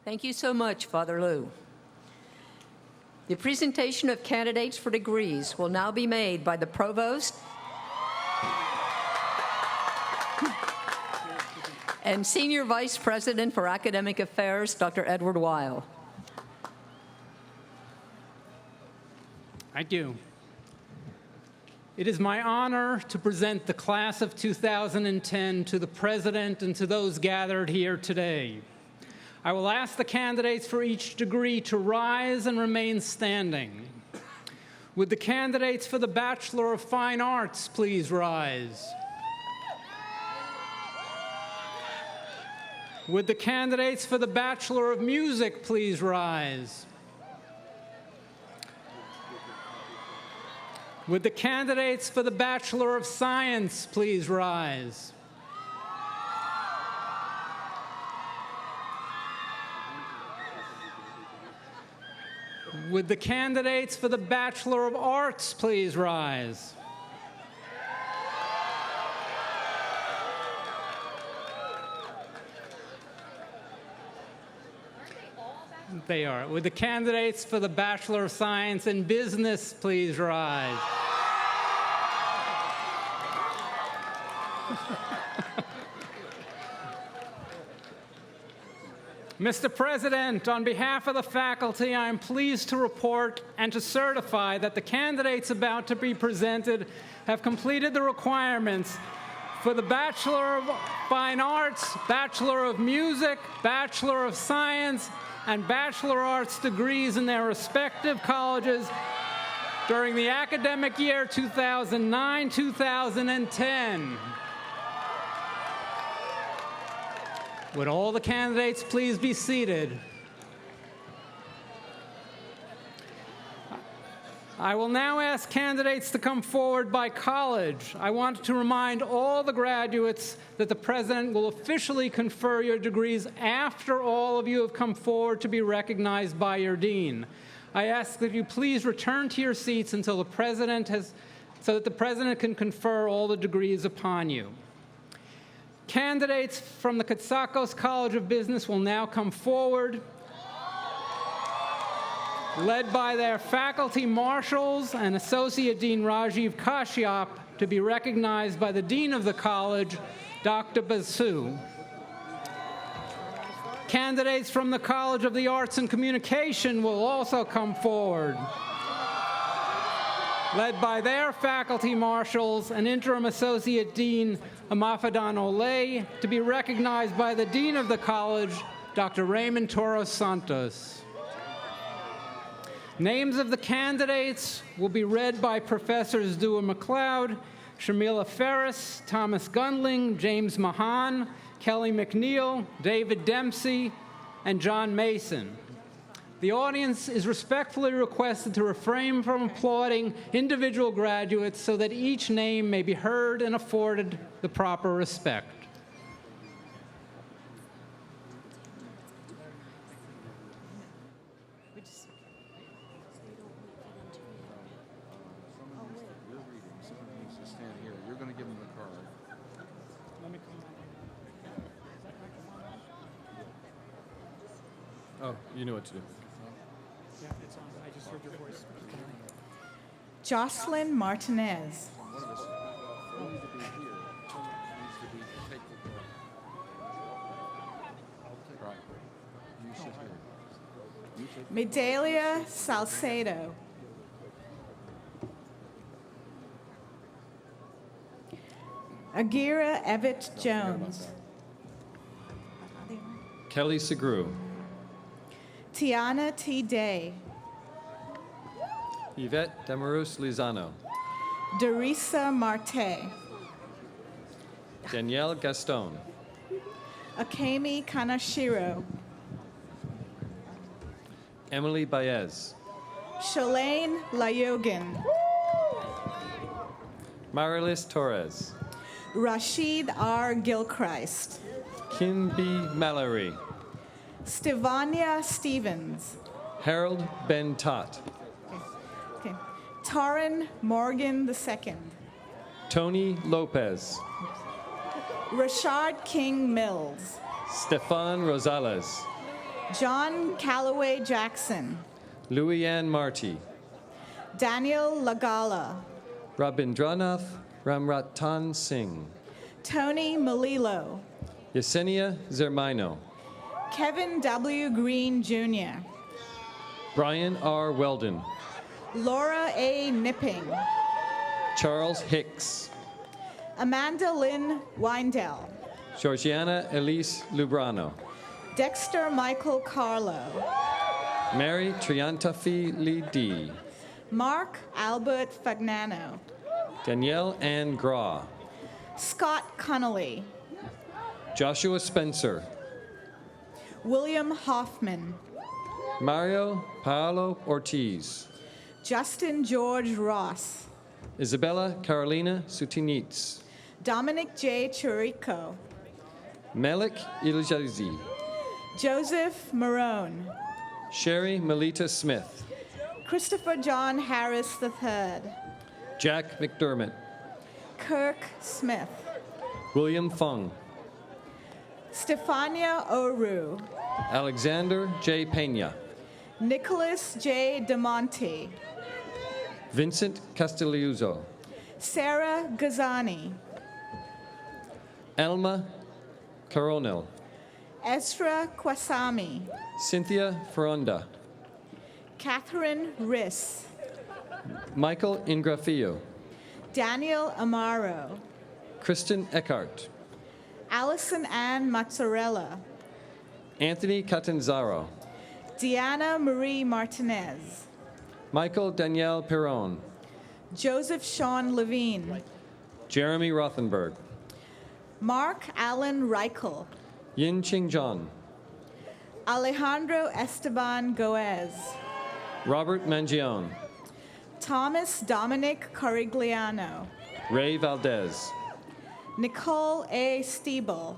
Thank you so much, Father Lou. The presentation of candidates for degrees will now be made by the Provost and Senior Vice President for Academic Affairs, Dr. Edward Weil. Thank you. It is my honor to present the class of 2010 to the President and to those gathered here today. I will ask the candidates for each degree to rise and remain standing. Would the candidates for the Bachelor of Fine Arts please rise? Would the candidates for the Bachelor of Music please rise? Would the candidates for the Bachelor of Science please rise? Would the candidates for the Bachelor of Arts please rise? They are. Would the candidates for the Bachelor of Science in Business please rise? Mr. President, on behalf of the faculty, I am pleased to report and to certify that the candidates about to be presented have completed the requirements for the Bachelor of Fine Arts, Bachelor of Music, Bachelor of Science, and Bachelor of Arts degrees in their respective colleges during the academic year 2009-2010. Would all the candidates please be seated? I will now ask candidates to come forward by college. I want to remind all the graduates that the President will officially confer your degrees after all of you have come forward to be recognized by your dean. I ask that you please return to your seats until the President so that the President can confer all the degrees upon you. Candidates from the Katsakos College of Business will now come forward, led by their faculty marshals and Associate Dean Rajiv Kashyap, to be recognized by the Dean of the College, Dr. Basu. Candidates from the College of the Arts and Communication will also come forward, led by their faculty marshals and Interim Associate Dean Amafadan Olay, to be recognized by the Dean of the College, Dr. Raymond Toros Santos. Names of the candidates will be read by Professors Dewar McLeod, Shamila Ferris, Thomas Gundling, James Mahan, Kelly McNeil, David Dempsey, and John Mason. The audience is respectfully requested to refrain from applauding individual graduates so that each name may be heard and afforded the proper respect. Oh, you know what to do. Yeah, it's on. I just heard your voice. Jocelyn Martinez. Medalia Salcedo. Agira Evett Jones. Kelly Segru. Tiana T. Day. Yvette Demarus Lizano. Derisa Marte. Danielle Gaston. Akemi Kanashiro. Emily Baez. Shalane Layogan. Marilis Torres. Rashid R. Gilchrist. Kim B. Mallory. Stevania Stevens. Harold Ben Tot. Okay. Taryn Morgan II. Tony Lopez. Rashard King Mills. Stefan Rosales. John Calloway Jackson. Louianne Marty. Daniel Lagala. Rabindranath Ramratan Singh. Tony Melillo. Yesenia Zermino. Kevin W. Green Jr. Brian R. Weldon. Laura A. Nipping. Charles Hicks. Amanda Lynn Weindell. Georgiana Elise Lubrano. Dexter Michael Carlo. Mary Triantafili D. Mark Albert Fagnano. Danielle Ann Graw. Scott Connolly. Joshua Spencer. William Hoffman. Mario Paolo Ortiz. Justin George Ross. Isabella Carolina Sutinitz. Dominic J. Chirico. Melik Iljazi. Joseph Marone. Sherry Melita Smith. Christopher John Harris III. Jack McDermott. Kirk Smith. William Fung. Stefania Oru. Alexander J. Pena. Nicholas J. DeMonte. Vincent Castigliuzzo. Sarah Gazani. Elma Coronel. Ezra Kwasami. Cynthia Ferronda. Catherine Riss. Michael Ingrafillo. Daniel Amaro. Kristen Eckhart. Allison Ann Mazzarella. Anthony Catanzaro. Deanna Marie Martinez. Michael Danielle Perron. Joseph Sean Levine. Jeremy Rothenberg. Mark Allen Reichel. Yin Ching John. Alejandro Esteban Goez. Robert Mangione. Thomas Dominic Corigliano. Ray Valdez. Nicole A. Stiebel.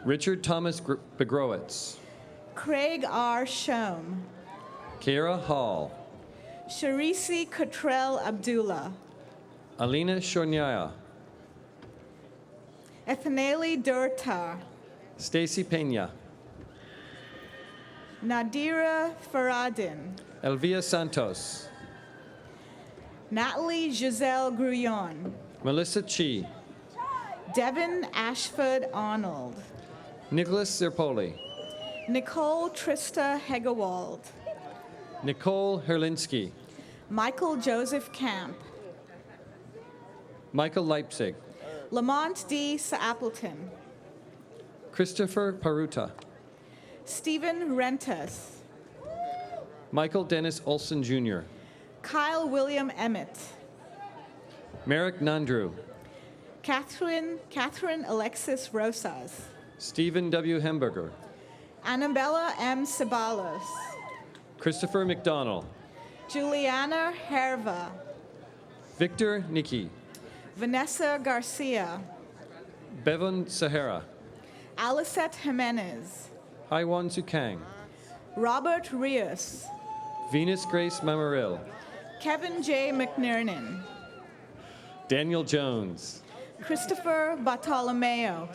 Richard Thomas Begrowitz. Craig R. Shome. Kara Hall. Sharisi Cottrell Abdullah. Alina Shornyaya. Ethanali Durtar. Stacy Pena. Nadira Faradin. Elvia Santos. Natalie Giselle Grullon. Melissa Chi. Devin Ashford Arnold. Nicholas Zerpoli. Nicole Trista Hegewald. Nicole Herlinsky. Michael Joseph Camp. Michael Leipzig. Lamont D. Appleton. Christopher Paruta. Stephen Rentas. Michael Dennis Olson Jr. Kyle William Emmett. Merrick Nandrew. Catherine Alexis Rosas. Stephen W. Hemberger. Annabella M. Ceballos. Christopher McDonald. Juliana Herva. Victor Nikki. Vanessa Garcia. Bevan Sahara. Alicette Jimenez. Haiwan Sukang. Robert Rios. Venus Grace Mamaril. Kevin J. McNernan. Daniel Jones. Krista Bartolomeo.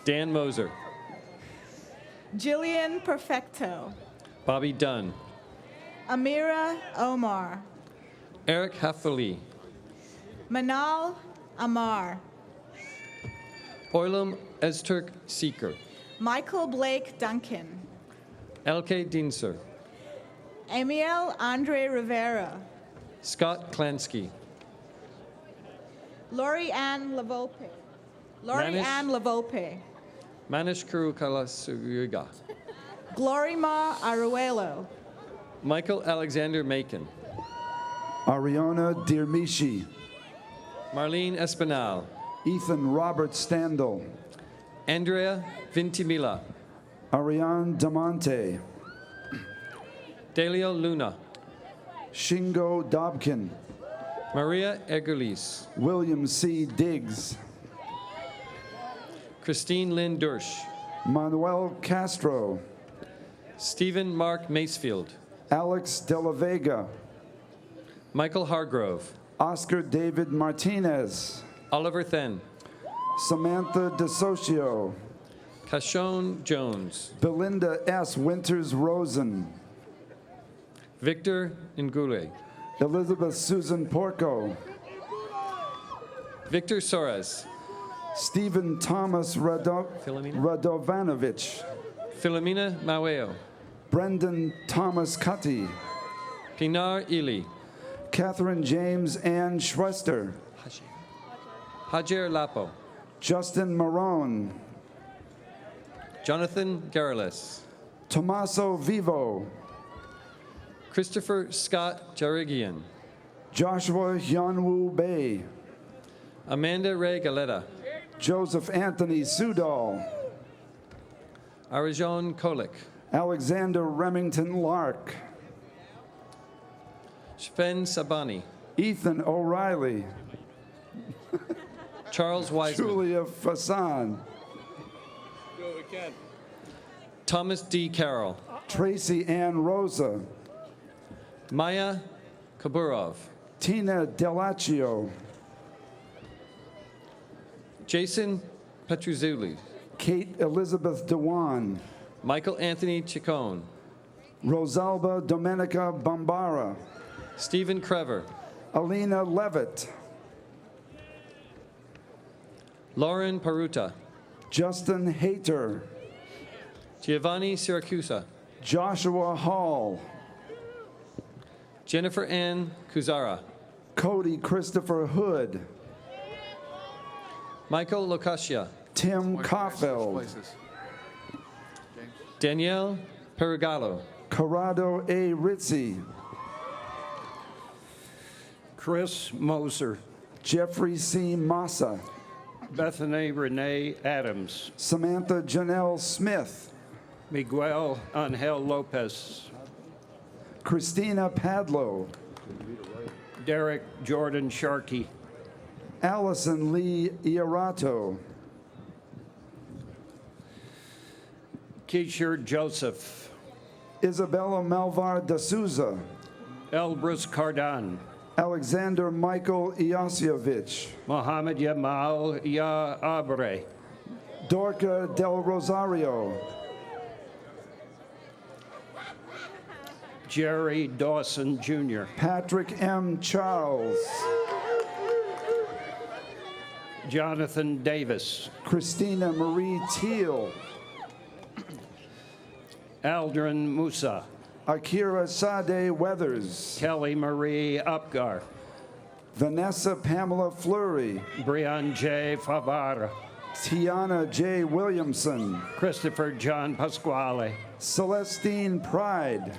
Dan Moser. Jillian Perfecto. Bobby Dunn. Amira Omar. Eric Hafali. Manal Amar. Oilum Ezturk Seeker. Michael Blake Duncan. Elke Dinser. Emiel Andre Rivera. Scott Klansky. Lori Ann Lavolpe. Manish Karukalasuyuga. Glorima Aruelo. Michael Alexander Macon. Ariana Dirmishi. Marlene Espinal. Ethan Robert Standel. Andrea Vintimila. Ariane Damonte. Delio Luna. Shingo Dobkin. Maria Egerlis. William C. Diggs. Christine Lynn Dersch. Manuel Castro. Stephen Mark Macefield. Alex De La Vega. Michael Hargrove. Oscar David Martinez. Oliver Then. Samantha DeSocio. Cashone Jones. Belinda S. Winters Rosen. Victor Ngule. Elizabeth Susan Porco. Victor Soares. Stephen Thomas Radovanovich. Philomena Maueo. Brendan Thomas Cutty. Pinar Ely. Catherine James Ann Schwester, Hajer Lapo. Justin Marone, Jonathan Garrellis. Tommaso Vivo, Christopher Scott Jarigian. Joshua Hyunwoo Bay, Amanda Ray Galetta. Joseph Anthony Sudol, Arajon Kolik. Alexander Remington Lark, Sven Sabani. Ethan O'Reilly, Charles Wiseman. Julia Fasan, Thomas D. Carroll. Tracy Ann Rosa, Maya Kaburov. Tina Delaccio, Jason Petruzuli. Kate Elizabeth Dewan, Michael Anthony Chacon. Rosalba Domenica Bombara, Stephen Crever. Alina Levitt, Lauren Paruta. Justin Hayter, Giovanni Siracusa. Joshua Hall, Jennifer Ann Kuzara. Cody Christopher Hood, Michael Locasia. Tim Kaufeld, Danielle Perigallo. Corrado A. Ritzy, Chris Moser, Jeffrey C. Massa, Bethany Renee Adams, Samantha Janelle Smith, Miguel Angel Lopez, Christina Padlow, Derek Jordan Sharkey, Allison Lee Iarato, Keisher Joseph, Isabella Malvar da Souza, Elbrus Cardan, Alexander Michael Iosievich, Mohammed Yamal Ya Abre, Dorca Del Rosario, Jerry Dawson Jr., Patrick M. Charles, Jonathan Davis, Christina Marie Teal, Aldrin Musa, Akira Sade Weathers, Kelly Marie Upgar, Vanessa Pamela Fleury, Brian J. Favara, Tiana J. Williamson, Christopher John Pasquale, Celestine Pride,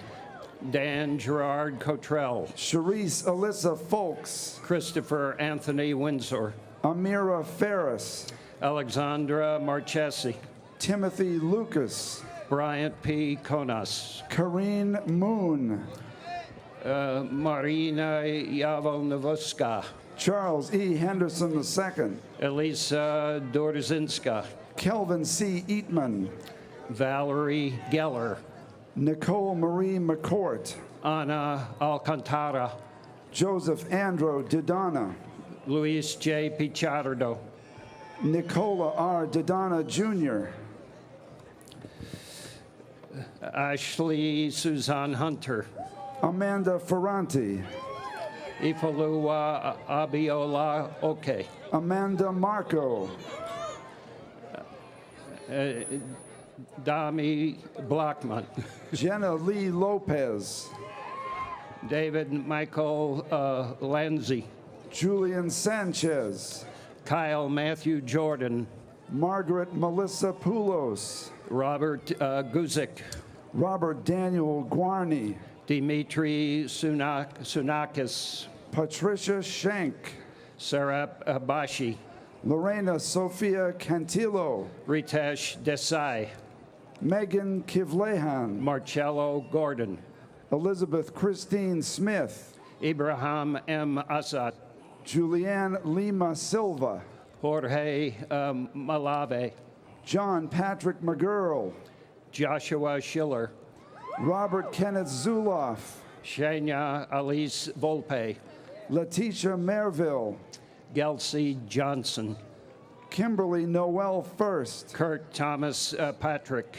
Dan Gerard Cottrell, Charisse Alyssa Folks, Christopher Anthony Windsor, Amira Ferris, Alexandra Marchesi, Timothy Lucas, Bryant P. Konas, Karine Moon, Marina Yavolnovoska, Charles E. Henderson II, Elisa Dorzinska, Kelvin C. Eatman, Valerie Geller, Nicole Marie McCourt, Ana Alcantara, Joseph Andro Didana, Luis J. Pichardo, Nicola R. Didana Jr., Ashley Suzanne Hunter, Amanda Ferranti, Ifalua Abiola Oke, Amanda Marco, Dami Blackman, Jenna Lee Lopez, David Michael Lanzi, Julian Sanchez, Kyle Matthew Jordan, Margaret Melissa Poulos, Robert Guzik, Robert Daniel Guarney, Dimitri Sunakis, Patricia Schenk, Sarah Bashi, Lorena Sophia Cantillo, Ritesh Desai, Megan Kivlehan, Marcello Gordon, Elizabeth Christine Smith, Ibrahim M. Assad, Julianne Lima Silva, Jorge Malave, John Patrick McGurl, Joshua Schiller, Robert Kenneth Zuloff, Shania Alice Volpe, Letitia Merville, Gelsey Johnson, Kimberly Noel First, Kurt Thomas Patrick,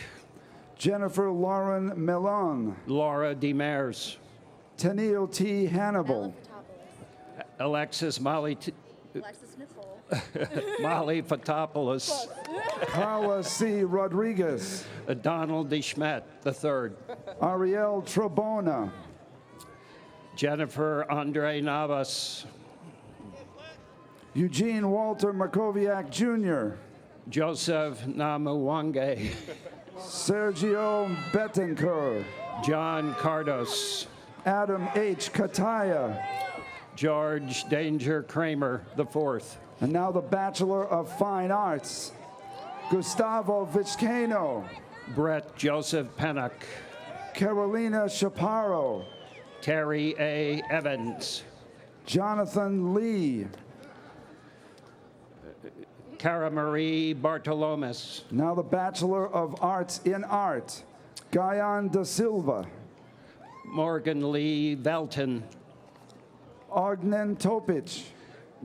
Jennifer Lauren Mellon, Laura Demers, Tennille T. Hannibal, Alexis Molly Molly Fotopoulos, Carla C. Rodriguez, Donald D. Schmidt III, Ariel Trabona, Jennifer Andre Navas, Eugene Walter Makoviak Jr., Joseph Namuwange, Sergio Betancourt, John Cardos, Adam H. Kataya, George Danger Kramer IV, and now the Bachelor of Fine Arts, Gustavo Vizcaino, Brett Joseph Pennock, Carolina Chaparro, Terry A. Evans, Jonathan Lee, Cara Marie Bartolomes, now the Bachelor of Arts in Art, Guyan da Silva, Morgan Lee Velton, Ognen Topic,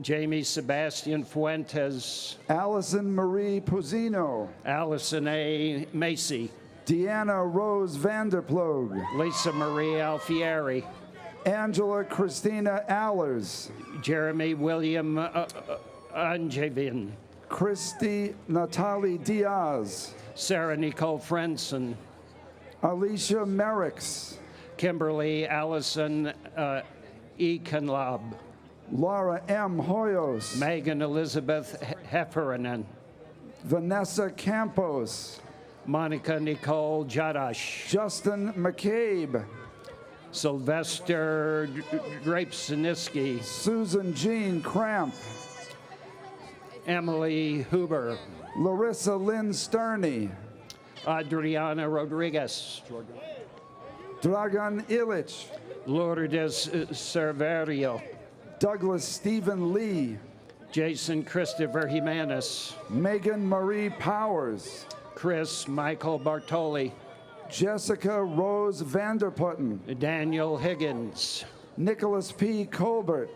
Jamie Sebastian Fuentes, Allison Marie Puzino, Allison A. Macy, Deanna Rose Vanderploeg, Lisa Marie Alfieri, Angela Christina Allers, Jeremy William Angevin, Christy Natalie Diaz, Sarah Nicole Frenson, Alicia Merricks, Kimberly Allison E. Canlab, Laura M. Hoyos, Megan Elizabeth Heffernan, Vanessa Campos, Monica Nicole Jadash, Justin McCabe, Sylvester Drapesiniski, Susan Jean Cramp, Emily Huber, Larissa Lynn Sterney, Adriana Rodriguez, Dragan Illich, Lourdes Cerverio, Douglas Stephen Lee, Jason Christopher Jimenez, Megan Marie Powers, Chris Michael Bartoli, Jessica Rose Vanderputten, Daniel Higgins, Nicholas P. Colbert,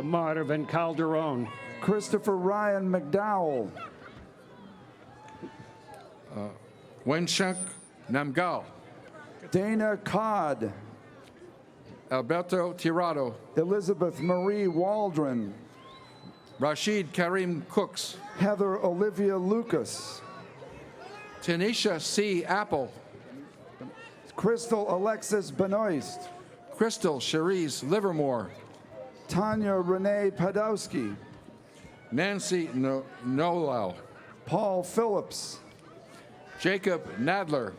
Marvin Calderon, Christopher Ryan McDowell, Wenshuk Namgal, Dana Codd, Alberto Tirado, Elizabeth Marie Waldron, Rashid Karim Cooks, Heather Olivia Lucas, Tanisha C. Apple, Crystal Alexis Benoist, Crystal Cherise Livermore, Tanya Renee Podowski, Nancy Nolau, Paul Phillips, Jacob Nadler,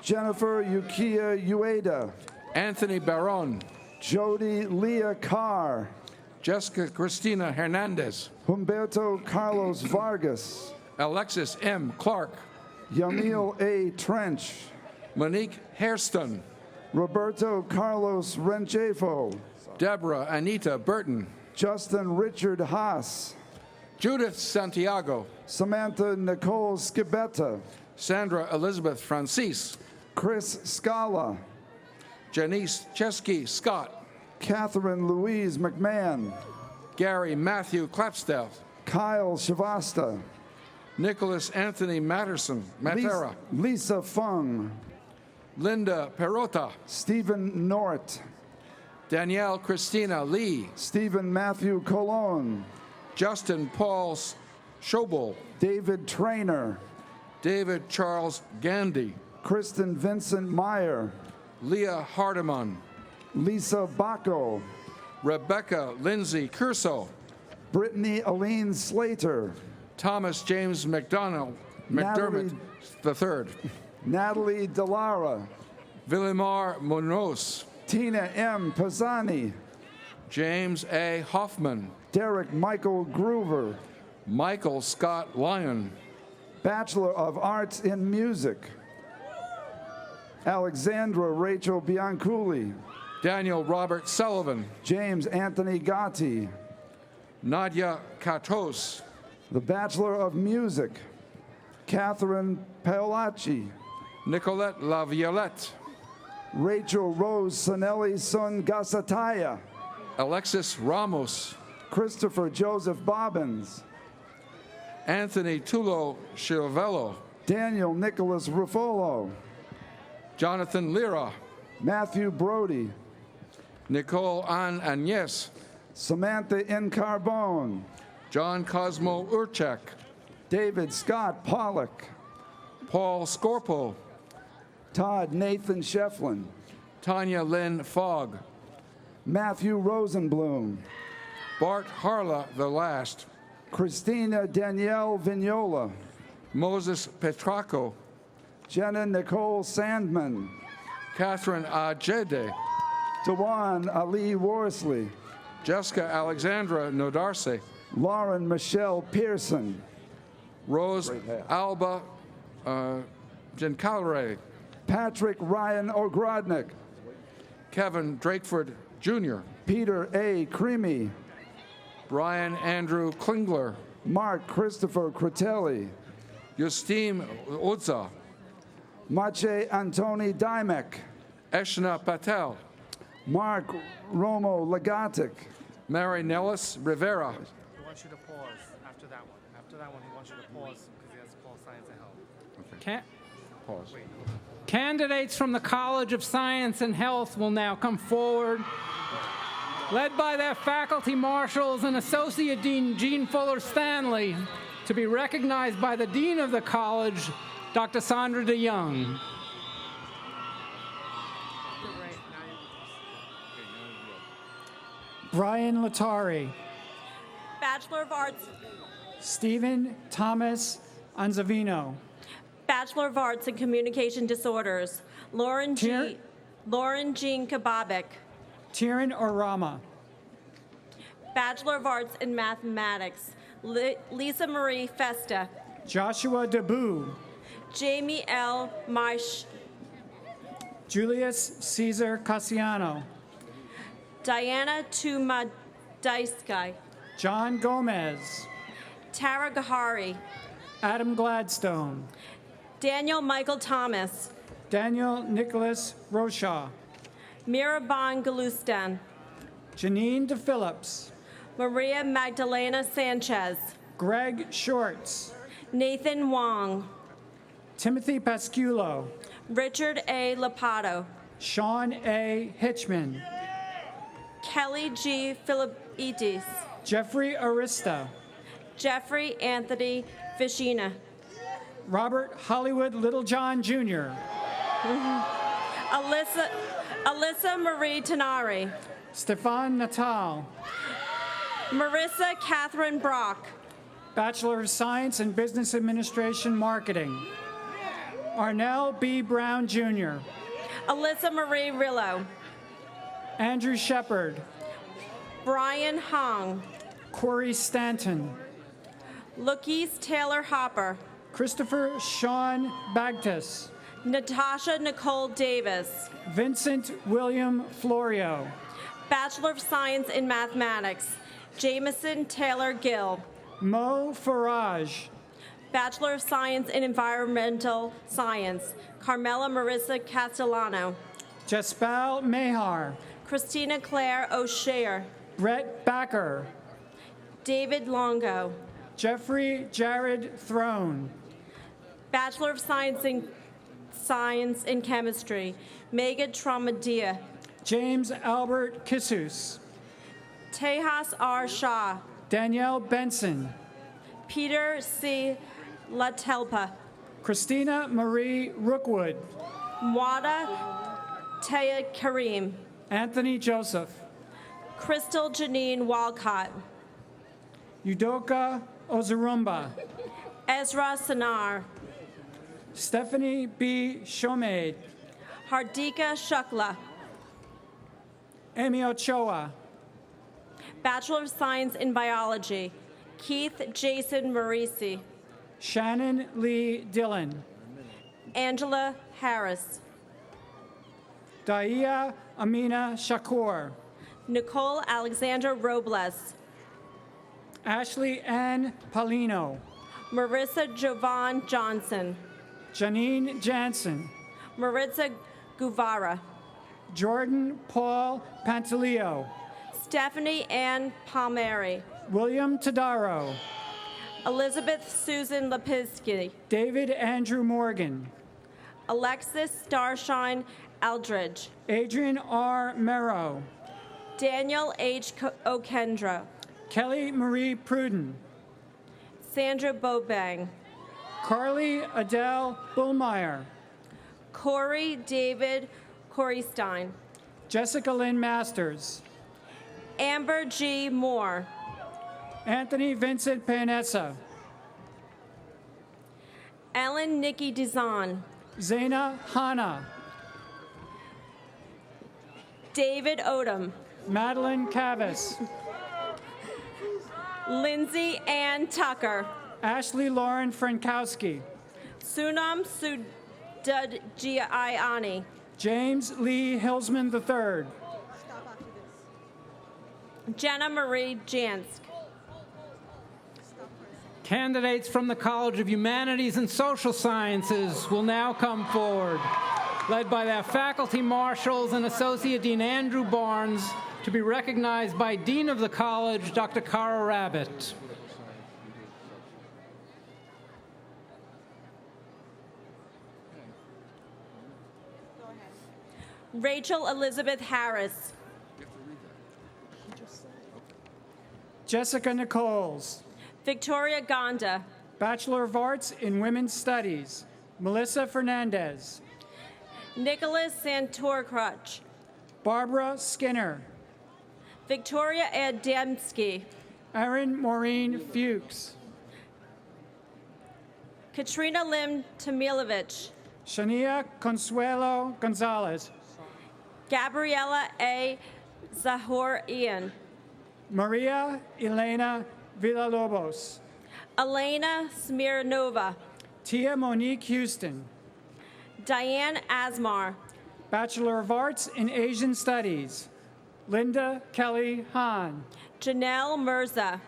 Jennifer Yukiya Ueda, Anthony Baron, Jody Leah Carr, Jessica Cristina Hernandez, Humberto Carlos Vargas, Alexis M. Clark, Yamil A. Trench, Monique Hairston, Roberto Carlos Renchefo, Deborah Anita Burton, Justin Richard Haas, Judith Santiago, Samantha Nicole Skibetta, Sandra Elizabeth Francis, Chris Scala, Janice Chesky Scott, Catherine Louise McMahon, Gary Matthew Clapsdale, Kyle Shavasta, Nicholas Anthony Matera, Lisa Fung, Linda Perota, Stephen Nort, Danielle Christina Lee, Stephen Matthew Colon, Justin Paul Schobel, David Trainer, David Charles Gandy, Kristen Vincent Meyer, Leah Hardeman, Lisa Bacco, Rebecca Lindsay Curso, Brittany Aline Slater, Thomas James McDermott III, Natalie Delara, Villamar Munoz, Tina M. Pisani, James A. Hoffman, Derek Michael Groover, Michael Scott Lyon, Bachelor of Arts in Music, Alexandra Rachel Bianculi, Daniel Robert Sullivan, James Anthony Gotti, Nadia Katos, the Bachelor of Music, Catherine Paolacci, Nicolette Laviolette, Rachel Rose Sanelli Sun Gasataya, Alexis Ramos, Christopher Joseph Bobbins, Anthony Tulo Chiovello, Daniel Nicholas Ruffolo, Jonathan Lira, Matthew Brody, Nicole Ann Agnes, Samantha N. Carbone, John Cosmo Urchak, David Scott Pollock, Paul Scorpo, Todd Nathan Shefflin, Tanya Lynn Fogg, Matthew Rosenblum, Bart Harla the last, Christina Danielle Vignola, Moses Petracco, Jenna Nicole Sandman, Catherine Ajede, Dewan Ali Worsley, Jessica Alexandra Nodarse, Lauren Michelle Pearson, Rose Alba Gincalre, Patrick Ryan Ogrodnik, Kevin Drakeford Jr., Peter A. Creamy, Brian Andrew Klingler, Mark Christopher Critelli, Justine Udza, Mache Antoni Dymek, Eshna Patel, Mark Romo Legatic, Mary Nellis Rivera, He wants you to pause after that one. After that one, he wants you to pause because he has to call Science and Health. Pause. Candidates from the College of Science and Health will now come forward, led by their faculty marshals and Associate Dean Jean Fuller Stanley, to be recognized by the Dean of the College, Dr. Sandra DeYoung. Brian Latari, Bachelor of Arts, Stephen Thomas Anzavino, Bachelor of Arts in Communication Disorders, Lauren Jean Kababik, Tiran Orama, Bachelor of Arts in Mathematics, Lisa Marie Festa, Joshua Debu, Jamie L. Marsh, Julius Caesar Cassiano, Diana Tumadaiskay, John Gomez, Tara Gahari, Adam Gladstone, Daniel Michael Thomas, Daniel Nicholas Roshaw, Miraban Galustan, Janine DePhillips, Maria Magdalena Sanchez, Greg Shorts, Nathan Wong, Timothy Pasculo, Richard A. Lapato, Sean A. Hitchman, Kelly G. Philippides, Jeffrey Arista, Jeffrey Anthony Fishina, Robert Hollywood Littlejohn Jr., Alyssa Marie Tenari, Stefan Natal, Marissa Catherine Brock, Bachelor of Science in Business Administration Marketing, Arnell B. Brown Jr., Alyssa Marie Rillo, Andrew Shepard, Brian Hong, Corey Stanton, Luquise Taylor Hopper, Christopher Sean Bagtus, Natasha Nicole Davis, Vincent William Florio, Bachelor of Science in Mathematics, Jameson Taylor Gill, Mo Faraj, Bachelor of Science in Environmental Science, Carmela Marissa Castellano, Jespal Mehar, Christina Claire O'Shea, Brett Backer, David Longo, Jeffrey Jared Throne, Bachelor of Science in Chemistry, Megan Tramadia, James Albert Kissus, Tejas R. Shah, Danielle Benson, Peter C. Latelpa, Christina Marie Rookwood, Mwada Taya Karim, Anthony Joseph, Crystal Janine Walcott, Udoka Ozarumba, Ezra Sanar, Stephanie B. Shomaid, Hardika Shukla, Amy Ochoa, Bachelor of Science in Biology, Keith Jason Marisi, Shannon Lee Dillon, Angela Harris, Daia Amina Shakur, Nicole Alexandra Robles, Ashley Ann Palino, Marissa Jovan Johnson, Janine Jansen, Maritza Guevara, Jordan Paul Pantaleo, Stephanie Ann Palmieri, William Tadaro, Elizabeth Susan Lepinsky, David Andrew Morgan, Alexis Starshine Aldridge, Adrian R. Merrow, Daniel H. Okendra, Kelly Marie Pruden, Sandra Bobang, Carly Adele Bullmeyer, Corey David Corey Stein. Jessica Lynn Masters. Amber G. Moore. Anthony Vincent Panessa. Ellen Nikki Dizon. Zaina Hanna. David Odom. Madeline Cavas. Lindsay Ann Tucker. Ashley Lauren Frankowski. Sunam Sudadjiani. James Lee Hilsman III. Jenna Marie Jansk. Candidates from the College of Humanities and Social Sciences will now come forward, led by their faculty marshals and Associate Dean Andrew Barnes, to be recognized by Dean of the College, Dr. Cara Rabbit. Rachel Elizabeth Harris. Jessica Nichols. Victoria Gonda. Bachelor of Arts in Women's Studies. Melissa Fernandez. Nicholas Santorcrutch. Barbara Skinner. Victoria Adamski. Erin Maureen Fuchs. Katrina Lim Tamilovich. Shania Consuelo Gonzalez. Gabriella A. Zahor Ian. Maria Elena Villalobos. Elena Smirnova. Tia Monique Houston. Diane Asmar. Bachelor of Arts in Asian Studies. Linda Kelly Hahn. Janelle Mirza.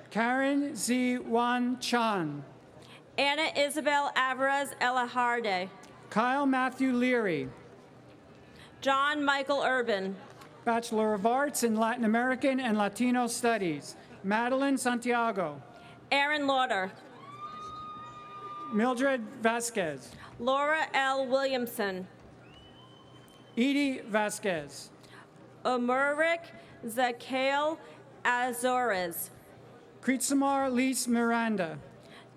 Karen Z. Wan Chan. Anna Isabel Alvarez Elaharde. Kyle Matthew Leary. John Michael Urban. Bachelor of Arts in Latin American and Latino Studies. Madeline Santiago. Aaron Lauder. Mildred Vasquez. Laura L. Williamson. Edie Vasquez. Omurik Zakael Azores. Kritsamar Lise Miranda.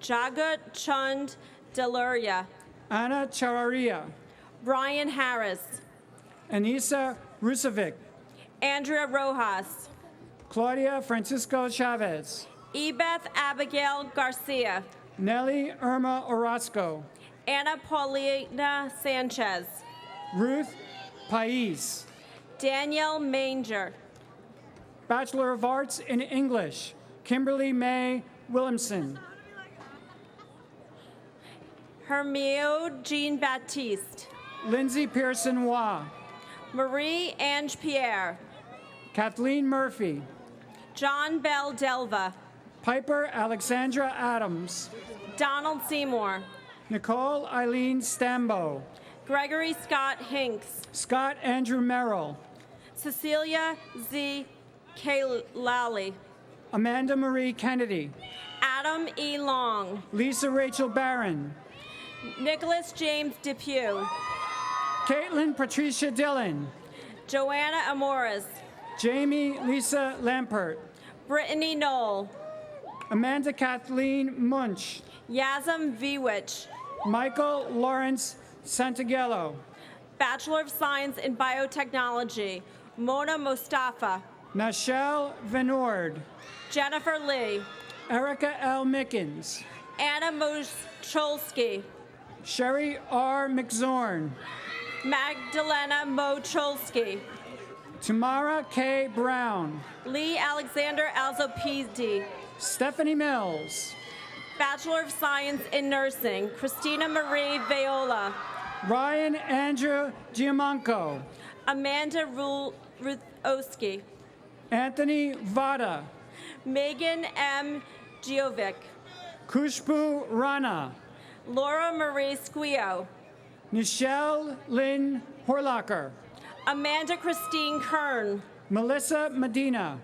Jagat Chund Deluria. Anna Chararia. Brian Harris. Anissa Rusovic. Andrea Rojas. Claudia Francisco Chavez. Ebeth Abigail Garcia. Nelly Irma Orozco. Anna Paulina Sanchez. Ruth Pais. Danielle Manger. Bachelor of Arts in English. Kimberly May Williamson. Hermio Jean Baptiste. Lindsay Pearson Waugh. Marie Ange Pierre. Kathleen Murphy. John Bell Delva. Piper Alexandra Adams. Donald Seymour. Nicole Eileen Stambo. Gregory Scott Hinks. Scott Andrew Merrill. Cecilia Z. Kalali. Amanda Marie Kennedy. Adam E. Long. Lisa Rachel Barron. Nicholas James Depew. Caitlin Patricia Dillon. Joanna Amoris. Jamie Lisa Lampert. Brittany Knoll. Amanda Kathleen Munch. Yazam Viwich. Michael Lawrence Santagello. Bachelor of Science in Biotechnology. Mona Mostafa. Nashelle Venord. Jennifer Lee. Erica L. Mickens. Anna Mocholsky. Sherry R. McZorn. Magdalena Mocholsky. Tamara K. Brown. Lee Alexander Alzopidi. Stephanie Mills. Bachelor of Science in Nursing. Christina Marie Viola. Ryan Andrew Giamanco. Amanda Ruthowski. Anthony Vada. Megan M. Giovic. Kushbu Rana. Laura Marie Squio. Nichelle Lynn Horlacher. Amanda Christine Kern. Melissa Medina.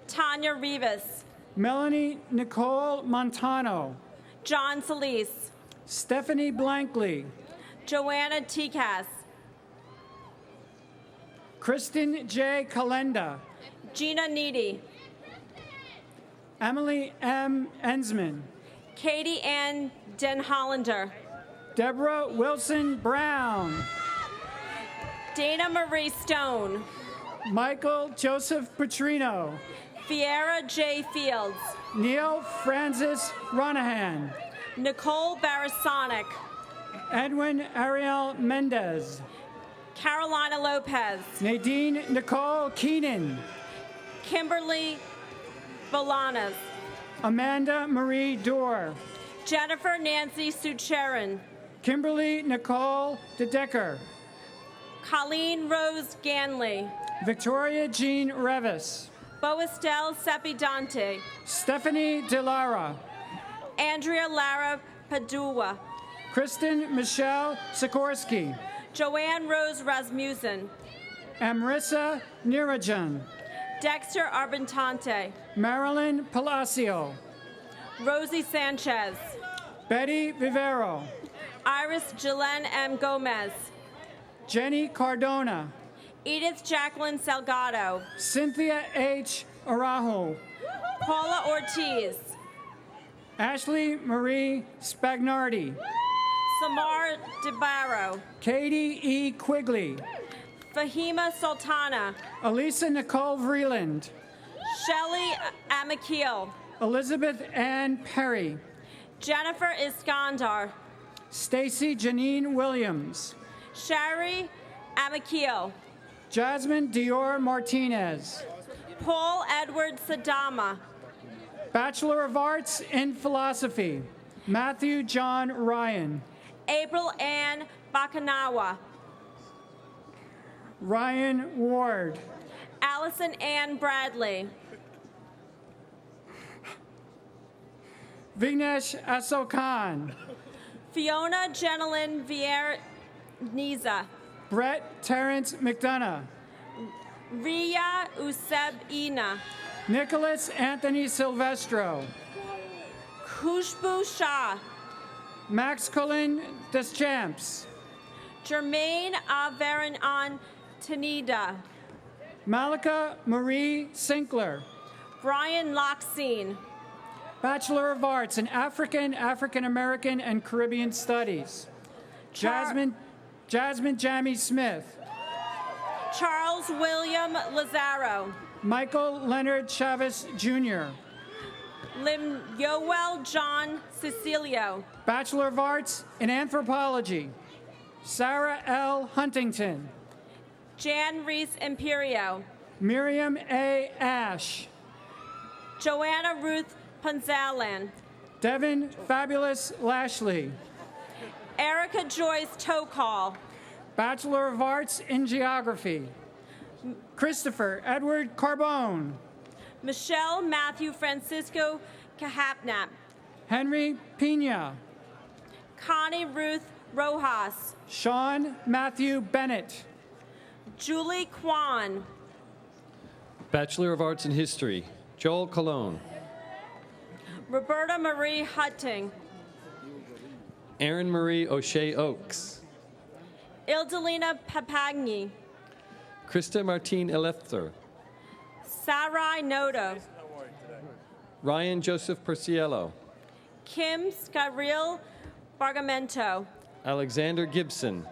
Tanya Rivas. Melanie Nicole Montano. John Solis. Stephanie Blankley. Joanna Tikas. Kristen J. Kalenda. Gina Needy. Emily M. Ensman. Katie Ann Den Hollander. Deborah Wilson Brown. Dana Marie Stone. Michael Joseph Petrino. Fiera J. Fields. Neil Francis Ronahan. Nicole Barasonic. Edwin Ariel Mendez. Carolina Lopez. Nadine Nicole Keenan. Kimberly Bolanas. Amanda Marie Dorr. Jennifer Nancy Sucherin. Kimberly Nicole DeDecker. Colleen Rose Ganley. Victoria Jean Revis. Boestel Sepidante. Stephanie DeLara. Andrea Lara Padua. Kristen Michelle Sikorsky. Joanne Rose Rasmussen. Amrissa Nirajan. Dexter Arbentante. Marilyn Palacio. Rosie Sanchez. Betty Vivero. Iris Jelen M. Gomez. Jenny Cardona. Edith Jacqueline Salgado. Cynthia H. Arajo. Paula Ortiz. Ashley Marie Spagnardi. Samar DeBarro. Katie E. Quigley. Fahima Sultana. Elisa Nicole Vreeland. Shelley Amakil. Elizabeth Ann Perry. Jennifer Iskandar. Stacy Janine Williams. Shari Amakil. Jasmine Dior Martinez. Paul Edward Sadama. Bachelor of Arts in Philosophy. Matthew John Ryan. April Ann Bakanawa. Ryan Ward. Allison Ann Bradley. Vignesh Asokan. Fiona Jenilyn Vieira Niza. Brett Terrence McDonough. Ria Useb Ina. Nicholas Anthony Silvestro. Khushbu Shah. Max Colin Deschamps. Jermaine Averanon Tanida. Malika Marie Sinkler. Brian Loxine. Bachelor of Arts in African, African American, and Caribbean Studies. Jasmine Jamie Smith. Charles William Lazaro. Michael Leonard Chavez Jr. Lim Yoel John Cecilio. Bachelor of Arts in Anthropology. Sarah L. Huntington. Jan Reese Imperio. Miriam A. Ash. Joanna Ruth Punzalan. Devin Fabulous Lashley. Erica Joyce Tokal. Bachelor of Arts in Geography. Christopher Edward Carbone. Michelle Matthew Francisco Kahapnap. Henry Pina. Connie Ruth Rojas. Sean Matthew Bennett. Julie Kwan. Bachelor of Arts in History, Joel Colon. Roberta Marie Hutting. Erin Marie O'Shea Oaks. Ildelina Papagni. Krista Martine Elefter. Sarai Noda. Ryan Joseph Perciello. Kim Scaril Bargamento. Alexander Gibson.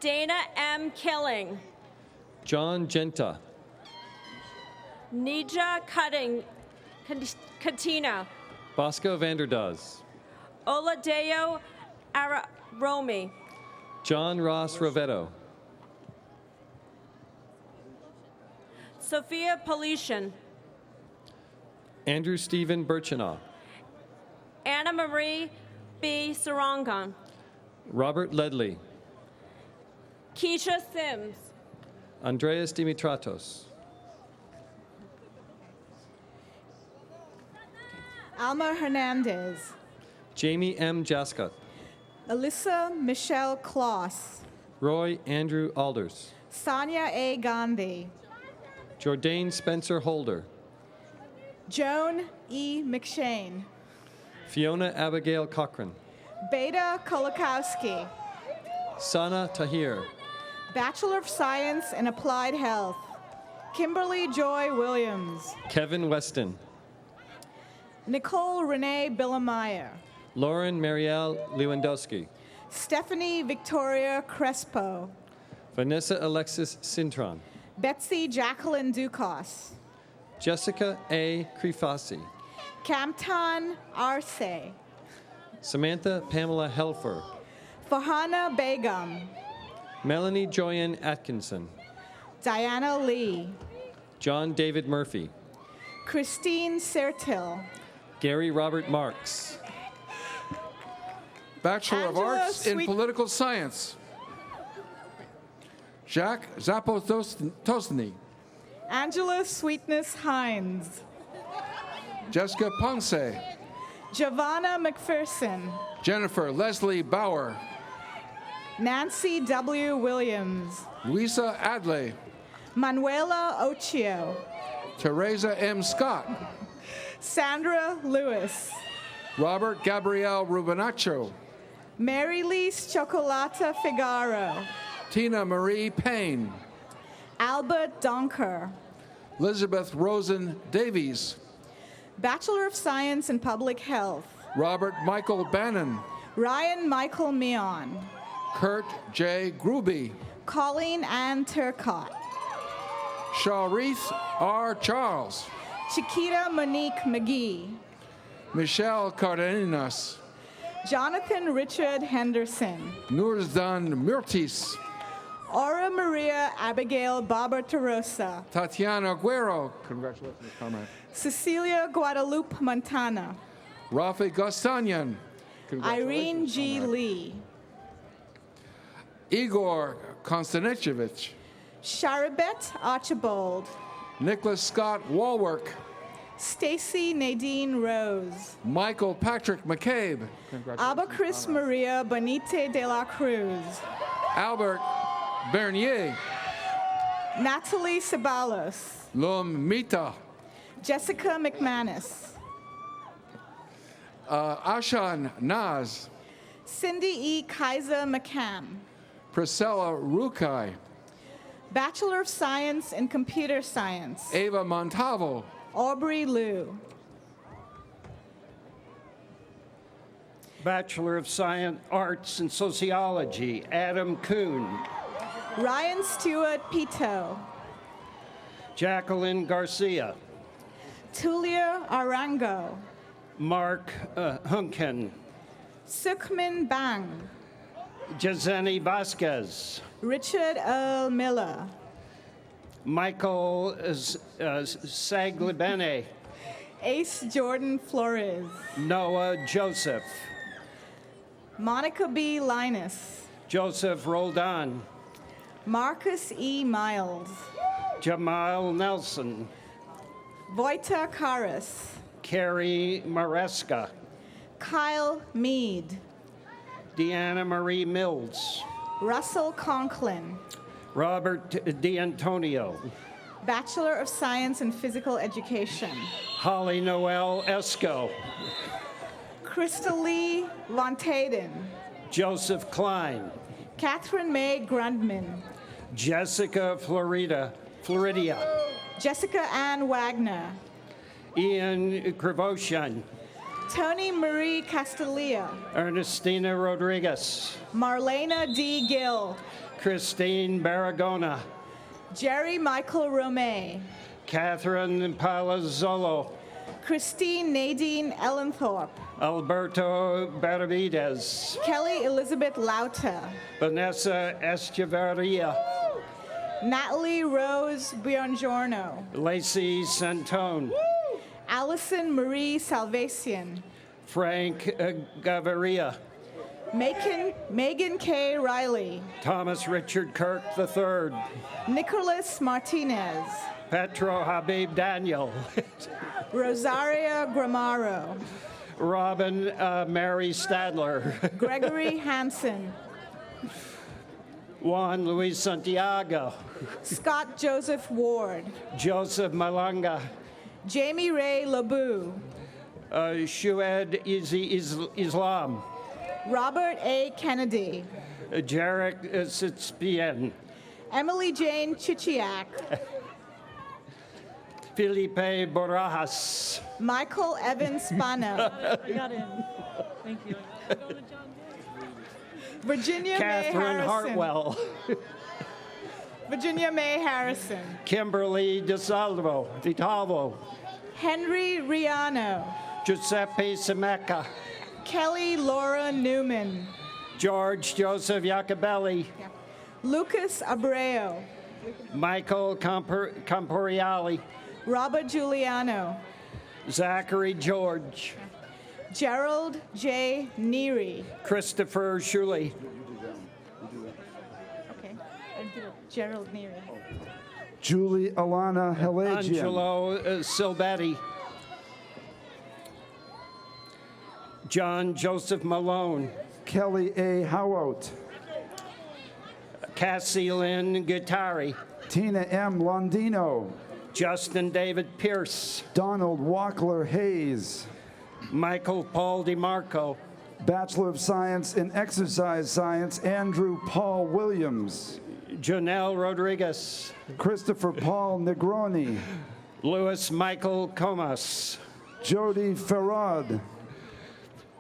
Dana M. Killing. John Genta. Nija Cutting Katina. Bosco Vanderdoes. Oladeo Araromi. John Ross Rovetto. Sophia Politian. Andrew Stephen Birchenough. Anna Marie B. Sarangan. Robert Ledley. Keisha Sims. Andreas Dimitratos. Alma Hernandez. Jamie M. Jascott. Alyssa Michelle Kloss. Roy Andrew Alders. Sonia A. Gandhi. Jordan Spencer Holder. Joan E. McShane. Fiona Abigail Cochran. Beta Kolakowski. Sana Tahir. Bachelor of Science in Applied Health. Kimberly Joy Williams. Kevin Weston. Nicole Renee Billemeyer. Lauren Marielle Lewandowski. Stephanie Victoria Crespo. Vanessa Alexis Cintron. Betsy Jacqueline Ducos. Jessica A. Krifasi. Campton Arce. Samantha Pamela Helfer. Farhana Begum. Melanie Joyanne Atkinson. Diana Lee. John David Murphy. Christine Sertil. Gary Robert Marks. Bachelor of Angela Arts in Sweet- Political Science. Jacques Zapotosny. Angela Sweetness Hines. Jessica Ponce. Giovanna McPherson. Jennifer Leslie Bauer. Nancy W. Williams. Luisa Adley. Manuela Ochio. Teresa M. Scott. Sandra Lewis. Robert Gabriel Rubinaccio. Mary Lise Chocolata Figaro. Tina Marie Payne. Albert Donker. Elizabeth Rosen Davies. Bachelor of Science in Public Health. Robert Michael Bannon. Ryan Michael Meon. Kurt J. Gruby. Colleen Ann Turcott. Sharith R. Charles. Chiquita Monique McGee. Michelle Cardenas. Jonathan Richard Henderson. Nurzdan Murtis. Aura Maria Abigail Barbertarosa. Tatiana Guerrero. Congratulations, comrade. Cecilia Guadalupe Montana. Rafi Gostanyan. Irene G. Lee. Igor Konstantinovich. Charibet Archibald. Nicholas Scott Walwork. Stacy Nadine Rose. Michael Patrick McCabe. Abba Chris Maria Bonite de la Cruz. Albert Bernier. Natalie Ceballos. Lum Mita. Jessica McManus. Ashan Naz. Cindy E. Kaiser McCann. Priscilla Rukai. Bachelor of Science in Computer Science. Ava Montavo. Aubrey Liu. Bachelor of Science, Arts in Sociology, Adam Kuhn. Ryan Stewart Pito. Jacqueline Garcia. Tulia Arango. Mark Hunken. Sukhmin Bang. Jazeni Vasquez. Richard Earl Miller. Michael Saglibene. Ace Jordan Flores. Noah Joseph. Monica B. Linus. Joseph Roldan. Marcus E. Miles. Jamal Nelson. Voita Karas. Carrie Maresca. Kyle Mead. Deanna Marie Mills. Russell Conklin. Robert D'Antonio. Bachelor of Science in Physical Education. Holly Noel Esco. Crystal Lee Von Tayden. Joseph Klein. Catherine May Grundman. Jessica Floridia. Jessica Ann Wagner. Ian Krivoshan. Tony Marie Castilla. Ernestina Rodriguez. Marlena D. Gill. Christine Baragona. Jerry Michael Romay. Catherine Palazzolo. Christine Nadine Ellenthorpe. Alberto Benavides. Kelly Elizabeth Lauta. Vanessa Echeverria. Natalie Rose Buongiorno. Lacey Santone. Allison Marie Salvation. Frank Gaviria. Megan K. Riley. Thomas Richard Kirk III. Nicholas Martinez. Petro Habib Daniel. Rosaria Gramaro. Robin Mary Stadler. Gregory Hansen. Juan Luis Santiago. Scott Joseph Ward. Joseph Malanga. Jamie Ray Labou. Shued Islam. Robert A. Kennedy. Jarek Sitzpien. Emily Jane Chichiak. Felipe Barajas. Michael Evan Spano. I got in. Thank you. Virginia May Catherine Harrison. Hartwell. Virginia May Harrison. Kimberly DiTalvo. Henry Riano. Giuseppe Semeca. Kelly Laura Newman. George Joseph Iacobelli. Lucas Abreu. Michael Camporiali. Robert Giuliano. Zachary George. Gerald J. Neary. Christopher Shuley. Okay. Gerald Neary. Julie Alana Helagian. Angelo Silbetti. John Joseph Malone. Kelly A. Howout. Cassie Lynn Guittari. Tina M. Londino. Justin David Pierce. Donald Walkler Hayes. Michael Paul DeMarco. Bachelor of Science in Exercise Science, Andrew Paul Williams. Janelle Rodriguez. Christopher Paul Negroni. Louis Michael Comas. Jody Farad.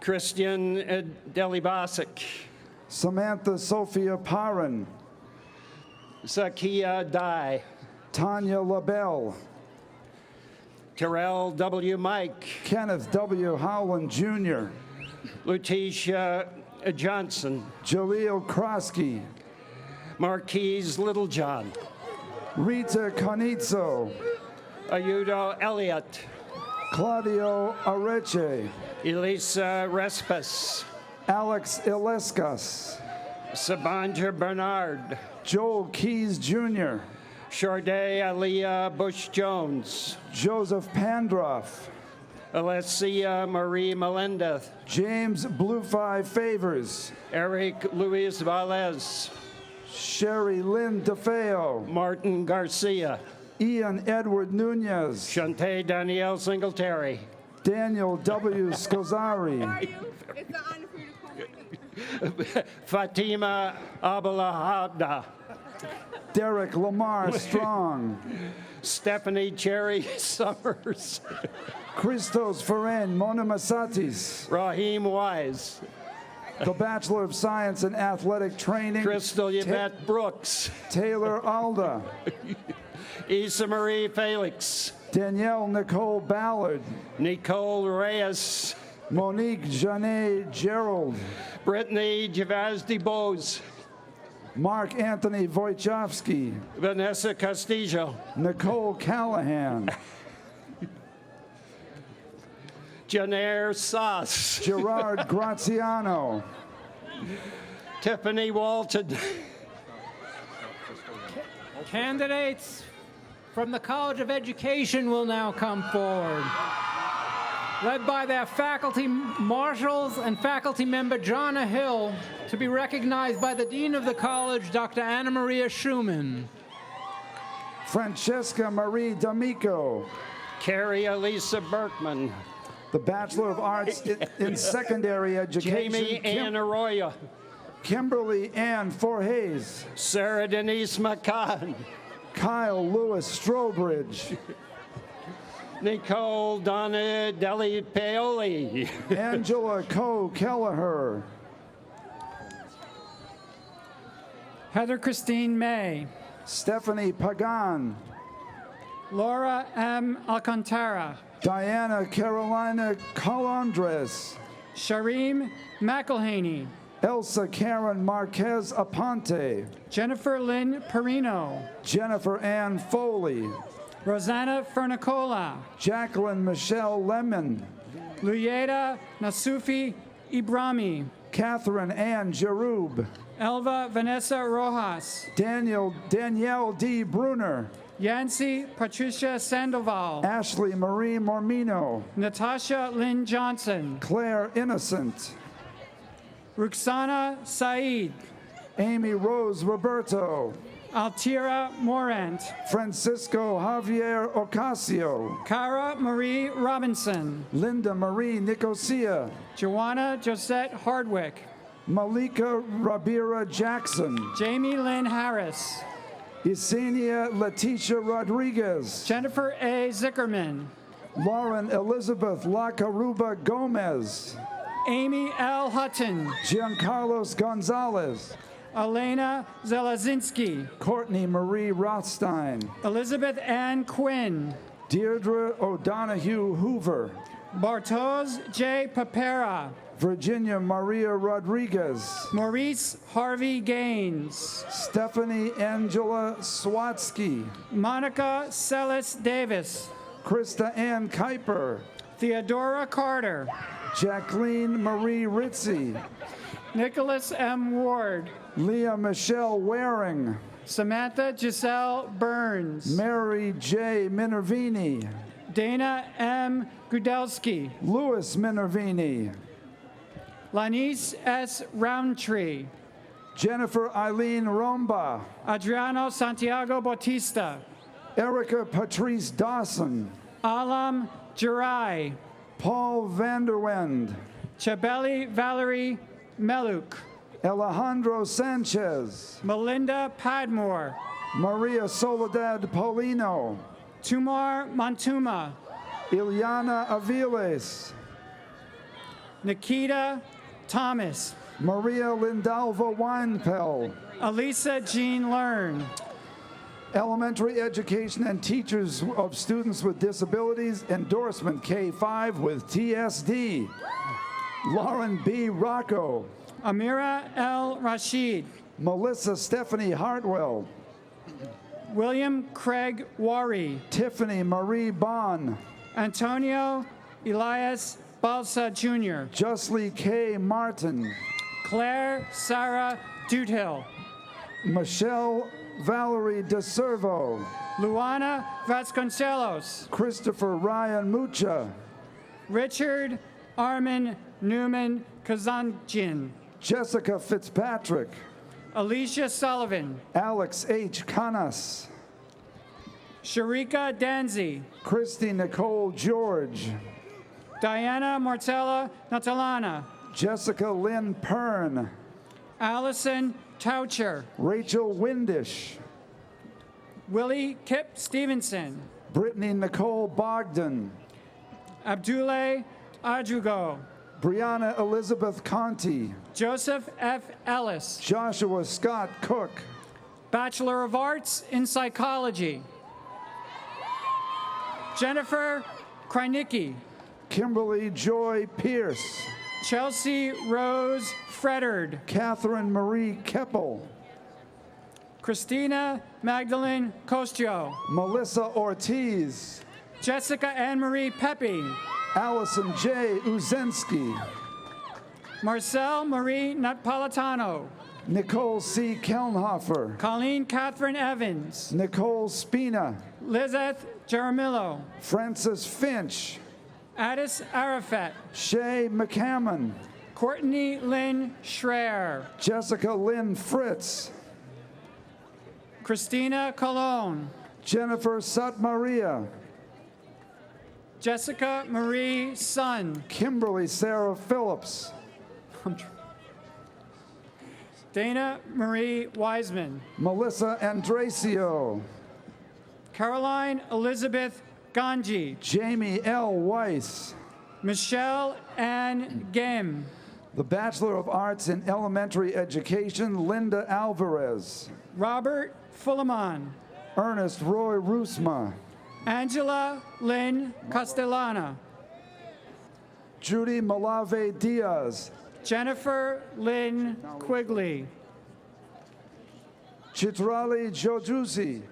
Christian Delibasic. Samantha Sophia Parran. Zakia Dye. Tanya LaBelle. Terrell W. Mike. Kenneth W. Howland Jr. Letitia Johnson. Jaleel Krosky. Marquise Littlejohn. Rita Conizzo. Ayudo Elliott. Claudio Areche. Elisa Respes. Alex Ilescas. Sabanja Bernard. Joel Keys Jr. Sharday Aliyah Bush-Jones. Joseph Pandroff. Alessia Marie Melendez. James Blue-Fi Favors. Eric Luis Valles. Sherry Lynn DeFeo. Martin Garcia. Ian Edward Nunez. Shante Danielle Singletary. Daniel W. Scozzari. It's an honor for you to come. Fatima Abalahada. Derek Lamar Strong. Stephanie Cherry Summers. Christos Ferren Monomasatis. Raheem Wise. The Bachelor of Science in Athletic Training. Crystal Yvette Brooks. Taylor Alda. Isa Marie Felix. Danielle Nicole Ballard. Nicole Reyes. Monique Janet Gerald. Brittany Javazdi Bose. Mark Anthony Wojciechowski. Vanessa Castillo. Nicole Callahan. Janair Sass. Gerard Graziano. Tiffany Walton. Candidates from the College of Education will now come forward, led by their faculty marshals and faculty member Jonna Hill, to be recognized by the Dean of the College, Dr. Anna Maria Schumann. Francesca Marie D'Amico. Carrie Elisa Berkman. The Bachelor of Arts in Secondary Education. Jamie Ann Arroyo. Kimberly Ann Forhays. Sarah Denise McCann. Kyle Lewis Strobridge. Nicole Donna Deli Paoli. Angela Coe Kelleher. Heather Christine May. Stephanie Pagan. Laura M. Alcantara. Diana Carolina Colondres. Shareem McElhaney. Elsa Karen Marquez Aponte. Jennifer Lynn Perino. Jennifer Ann Foley. Rosanna Fernicola. Jacqueline Michelle Lemon. Luyeda Nasufi Ibrahimi. Catherine Ann Jarub. Elva Vanessa Rojas. Danielle D. Bruner. Yancy Patricia Sandoval. Ashley Marie Mormino. Natasha Lynn Johnson. Claire Innocent. Ruxana Saeed. Amy Rose Roberto. Altira Morant. Francisco Javier Ocasio. Cara Marie Robinson. Linda Marie Nicosia. Joanna Josette Hardwick. Malika Rabira Jackson. Jamie Lynn Harris. Yesenia Leticia Rodriguez. Jennifer A. Zickerman. Lauren Elizabeth Lacaruba Gomez. Amy L. Hutton. Giancarlos Gonzalez. Elena Zelazinski. Courtney Marie Rothstein. Elizabeth Ann Quinn. Deirdre O'Donoghue Hoover. Bartos J. Papera. Virginia Maria Rodriguez. Maurice Harvey Gaines. Stephanie Angela Swatsky. Monica Celis Davis. Krista Ann Kuiper. Theodora Carter. Jacqueline Marie Ritzy. Nicholas M. Ward. Leah Michelle Waring. Samantha Giselle Burns. Mary J. Minervini. Dana M. Gudelski. Louis Minervini. Lanice S. Roundtree. Jennifer Eileen Romba. Adriano Santiago Bautista. Erica Patrice Dawson. Alam Jirai. Paul Vanderwend. Chabeli Valerie Meluk. Alejandro Sanchez. Melinda Padmore. Maria Soledad Paulino. Tumar Montuma. Ilyana Aviles. Nikita Thomas. Maria Lindalva Weinpel. Elisa Jean Learn. Elementary education and teachers of students with disabilities, endorsement K5 with TSD. Lauren B. Rocco. Amira L. Rashid. Melissa Stephanie Hartwell. William Craig Wari. Tiffany Marie Bond. Antonio Elias Balsa Jr. Justly K. Martin. Claire Sarah Duthill. Michelle Valerie DeServo. Luana Vasconcelos. Christopher Ryan Mucha. Richard Armin Newman Kazanjin. Jessica Fitzpatrick. Alicia Sullivan. Alex H. Canas. Sharika Danzi. Christy Nicole George. Diana Marcella Natalana. Jessica Lynn Pern. Allison Toucher. Rachel Windish. Willie Kip Stevenson. Brittany Nicole Bogdan. Abdullah Adrugo. Brianna Elizabeth Conti. Joseph F. Ellis. Joshua Scott Cook. Bachelor of Arts in Psychology. Jennifer Krynicki. Kimberly Joy Pierce. Chelsea Rose Fredard. Catherine Marie Keppel. Christina Magdalene Costio. Melissa Ortiz. Jessica Ann Marie Pepe. Allison J. Uzensky. Marcel Marie Napolitano. Nicole C. Kelnhofer. Colleen Catherine Evans. Nicole Spina. Lizeth Jaramillo. Francis Finch. Addis Arafat. Shay McCammon. Courtney Lynn Schreier. Jessica Lynn Fritz. Christina Colon. Jennifer Sutmaria. Jessica Marie Sun. Kimberly Sarah Phillips. Dana Marie Wiseman. Melissa Andracio. Caroline Elizabeth Ganji. Jamie L. Weiss. Michelle Ann Gem. The Bachelor of Arts in Elementary Education, Linda Alvarez. Robert Fullerman. Ernest Roy Rusma. Angela Lynn Castellana. Judy Malave Diaz. Jennifer Lynn Quigley. Chitrali Jojusi.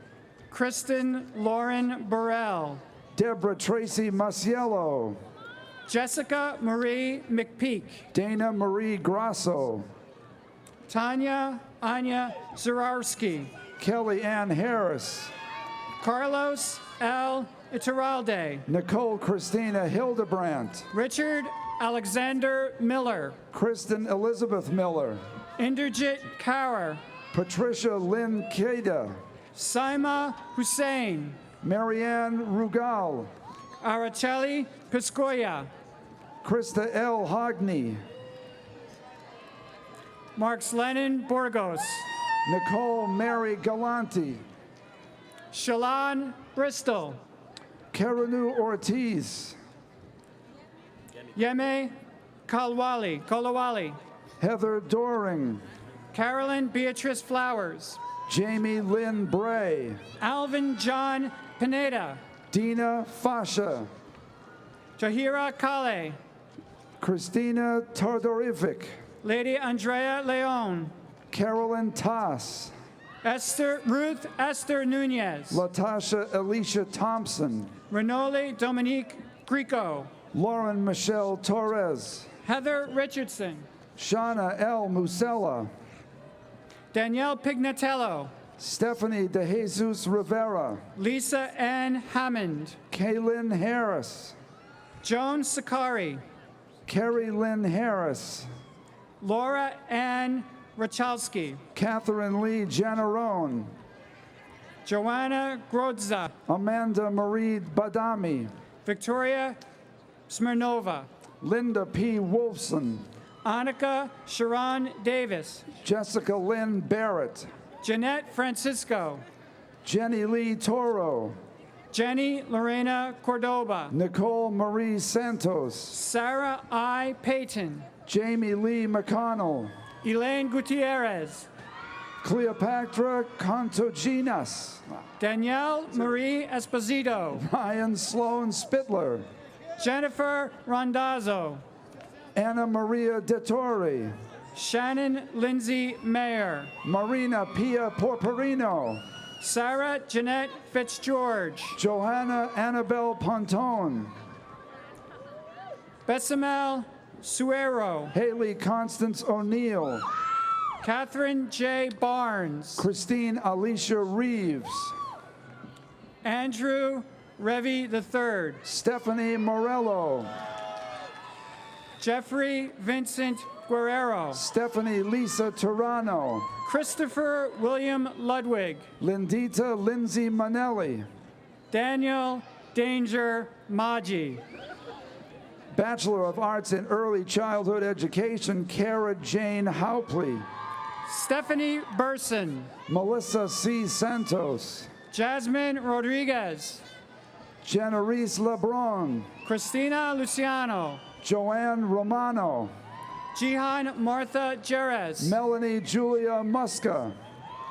Kristen Lauren Burrell. Deborah Tracy Masiello. Jessica Marie McPeak. Dana Marie Grasso. Tanya Anya Zararski. Kelly Ann Harris. Carlos L. Iturralde. Nicole Christina Hildebrandt. Richard Alexander Miller. Kristen Elizabeth Miller. Inderjit Kaur. Patricia Lynn Keda. Saima Hussein. Marianne Rugal. Araceli Piscoya. Krista L. Hogney. Marks Lennon Burgos. Nicole Mary Galanti. Shalon Bristol. Karanu Ortiz. Yeme Kolawali, Heather Doring, Carolyn Beatrice Flowers, Jamie Lynn Bray, Alvin John Pineda, Dina Fasha, Jahira Kale, Christina Tardorific, Lady Andrea Leon, Carolyn Toss, Ruth Esther Nunez, Latasha Alicia Thompson, Renoli Dominique Grico, Lauren Michelle Torres, Heather Richardson, Shauna L. Musella, Danielle Pignatello, Stephanie De Jesus Rivera, Lisa Ann Hammond, Kaylin Harris, Joan Sakari, Carrie Lynn Harris, Laura Ann Rachalski, Catherine Lee Janarone, Joanna Grodza, Amanda Marie Badami, Victoria Smirnova, Linda P. Wolfson, Annika Sharon Davis, Jessica Lynn Barrett, Jeanette Francisco, Jenny Lee Toro, Jenny Lorena Cordoba, Nicole Marie Santos, Sarah I. Payton, Jamie Lee McConnell, Elaine Gutierrez, Cleopatra Contoginas, Danielle Marie Esposito, Ryan Sloan Spittler, Jennifer Randazzo, Anna Maria Dettori, Shannon Lindsay Mayer, Marina Pia Porporino, Sarah Jeanette Fitzgeorge, Johanna Annabelle Pontone, Bessamel Suero, Haley Constance O'Neill, Catherine J. Barnes, Christine Alicia Reeves, Andrew Revy III, Stephanie Morello, Jeffrey Vincent Guerrero, Stephanie Lisa Turano, Christopher William Ludwig, Lindita Lindsay Manelli, Daniel Danger Maggi, Bachelor of Arts in Early Childhood Education, Kara Jane Haupley, Stephanie Burson, Melissa C. Santos, Jasmine Rodriguez, Janarise Lebron, Christina Luciano, Joanne Romano, Jihan Martha Jerez, Melanie Julia Muska,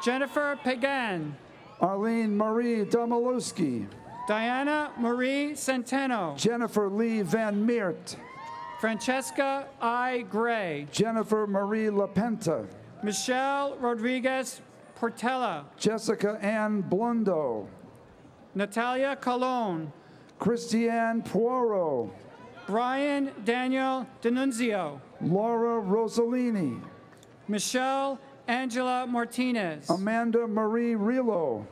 Jennifer Pagan, Arlene Marie Domalewski, Diana Marie Centeno, Jennifer Lee Van Meert, Francesca I. Gray, Jennifer Marie LaPenta, Michelle Rodriguez Portela, Jessica Ann Blundo, Natalia Colon, Christiane Poirot, Brian Daniel Denunzio, Laura Rossellini, Michelle Angela Martinez, Amanda Marie Rilo,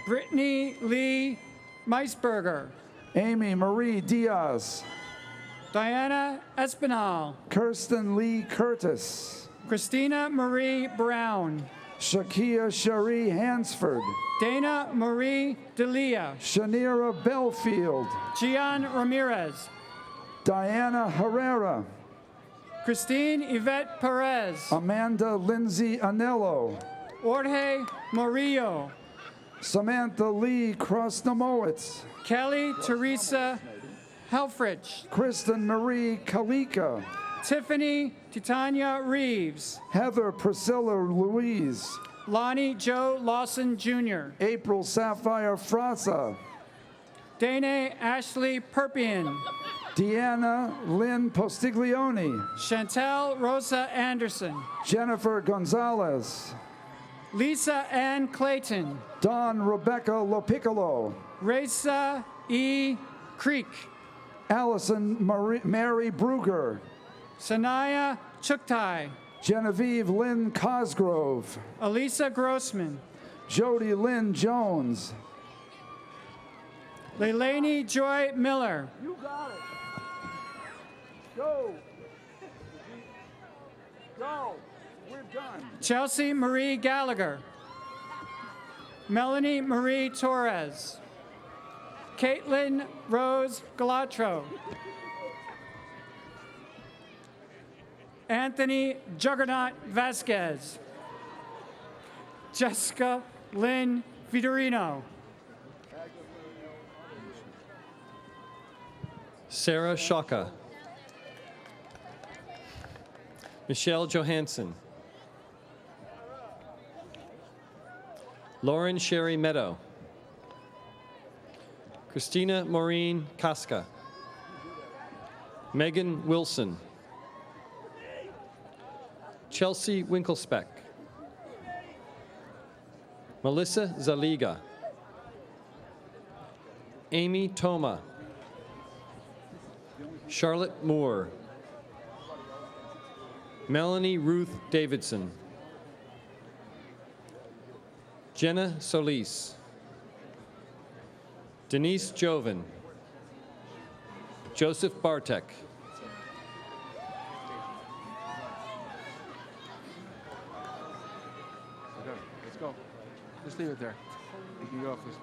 Brittany Lee Meisberger, Amy Marie Diaz, Diana Espinal, Kirsten Lee Curtis, Christina Marie Brown, Shakia Cherie Hansford, Dana Marie Delia, Shanira Belfield, Gian Ramirez, Diana Herrera, Christine Yvette Perez, Amanda Lindsay Anello, Jorge Murillo, Samantha Lee Krosnomowitz, Kelly Teresa Helfrich, Kristen Marie Kalika, Tiffany Titania Reeves, Heather Priscilla Louise, Lonnie Joe Lawson Jr., April Sapphire Frasa, Dane Ashley Perpian, Deanna Lynn Postiglione, Chantel Rosa Anderson, Jennifer Gonzalez, Lisa Ann Clayton, Dawn Rebecca Lopiccolo, Raisa E. Creek, Allison Mary Bruger, Sanaya Chuktai, Genevieve Lynn Cosgrove, Elisa Grossman, Jody Lynn Jones, Leilani Joy Miller, You got it. Go. Go. We're done. Chelsea Marie Gallagher, Melanie Marie Torres, Caitlin Rose Galatro, Anthony Juggernaut Vasquez, Jessica Lynn Vitorino, Sarah Shaka, Michelle Johansson. Lauren Sherry Meadow. Christina Maureen Casca. Megan Wilson. Chelsea Winkelspeck. Melissa Zaliga. Amy Toma. Charlotte Moore. Melanie Ruth Davidson. Jenna Solis. Denise Joven. Joseph Bartek. Okay, let's go. Just leave it there. You can go off this.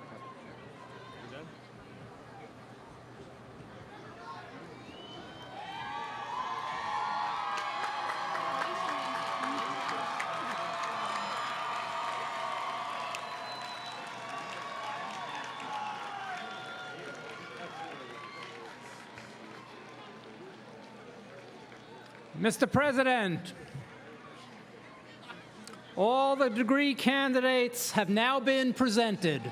Mr. President, all the degree candidates have now been presented.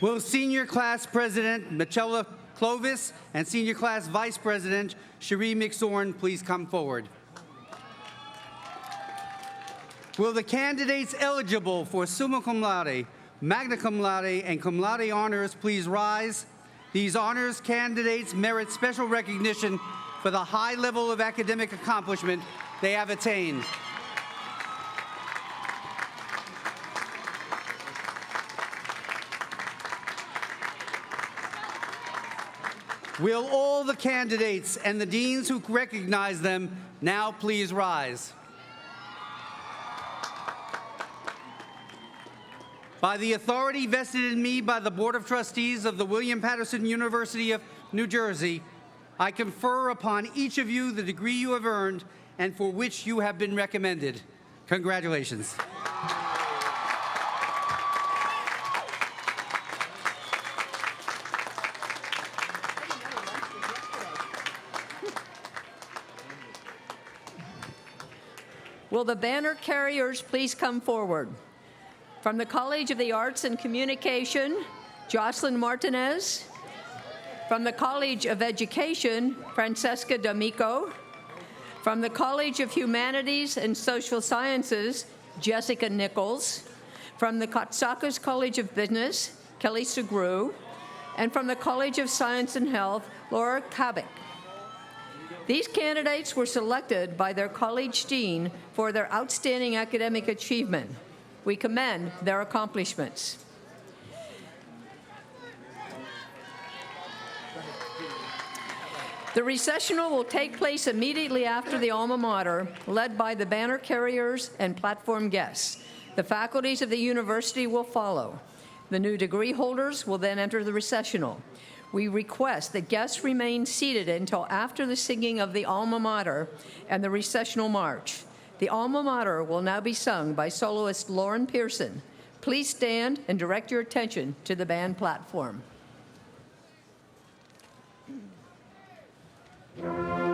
Will Senior Class President Michela Clovis and Senior Class Vice President Cherie McSorn please come forward? Will the candidates eligible for summa cum laude, magna cum laude, and cum laude honors please rise? These honors candidates merit special recognition for the high level of academic accomplishment they have attained. Will all the candidates and the deans who recognize them now please rise? By the authority vested in me by the Board of Trustees of the William Paterson University of New Jersey, I confer upon each of you the degree you have earned and for which you have been recommended. Congratulations. Will the banner carriers please come forward? From the College of the Arts and Communication, Jocelyn Martinez. From the College of Education, Francesca D'Amico. From the College of Humanities and Social Sciences, Jessica Nichols. From the Katsakis College of Business, Kelly Segru. And from the College of Science and Health, Laura Kabik. These candidates were selected by their college dean for their outstanding academic achievement. We commend their accomplishments. The recessional will take place immediately after the alma mater, led by the banner carriers and platform guests. The faculties of the university will follow. The new degree holders will then enter the recessional. We request that guests remain seated until after the singing of the alma mater and the recessional march. The alma mater will now be sung by soloist Lauren Pearson. Please stand and direct your attention to the band platform. We'll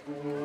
Congratulations.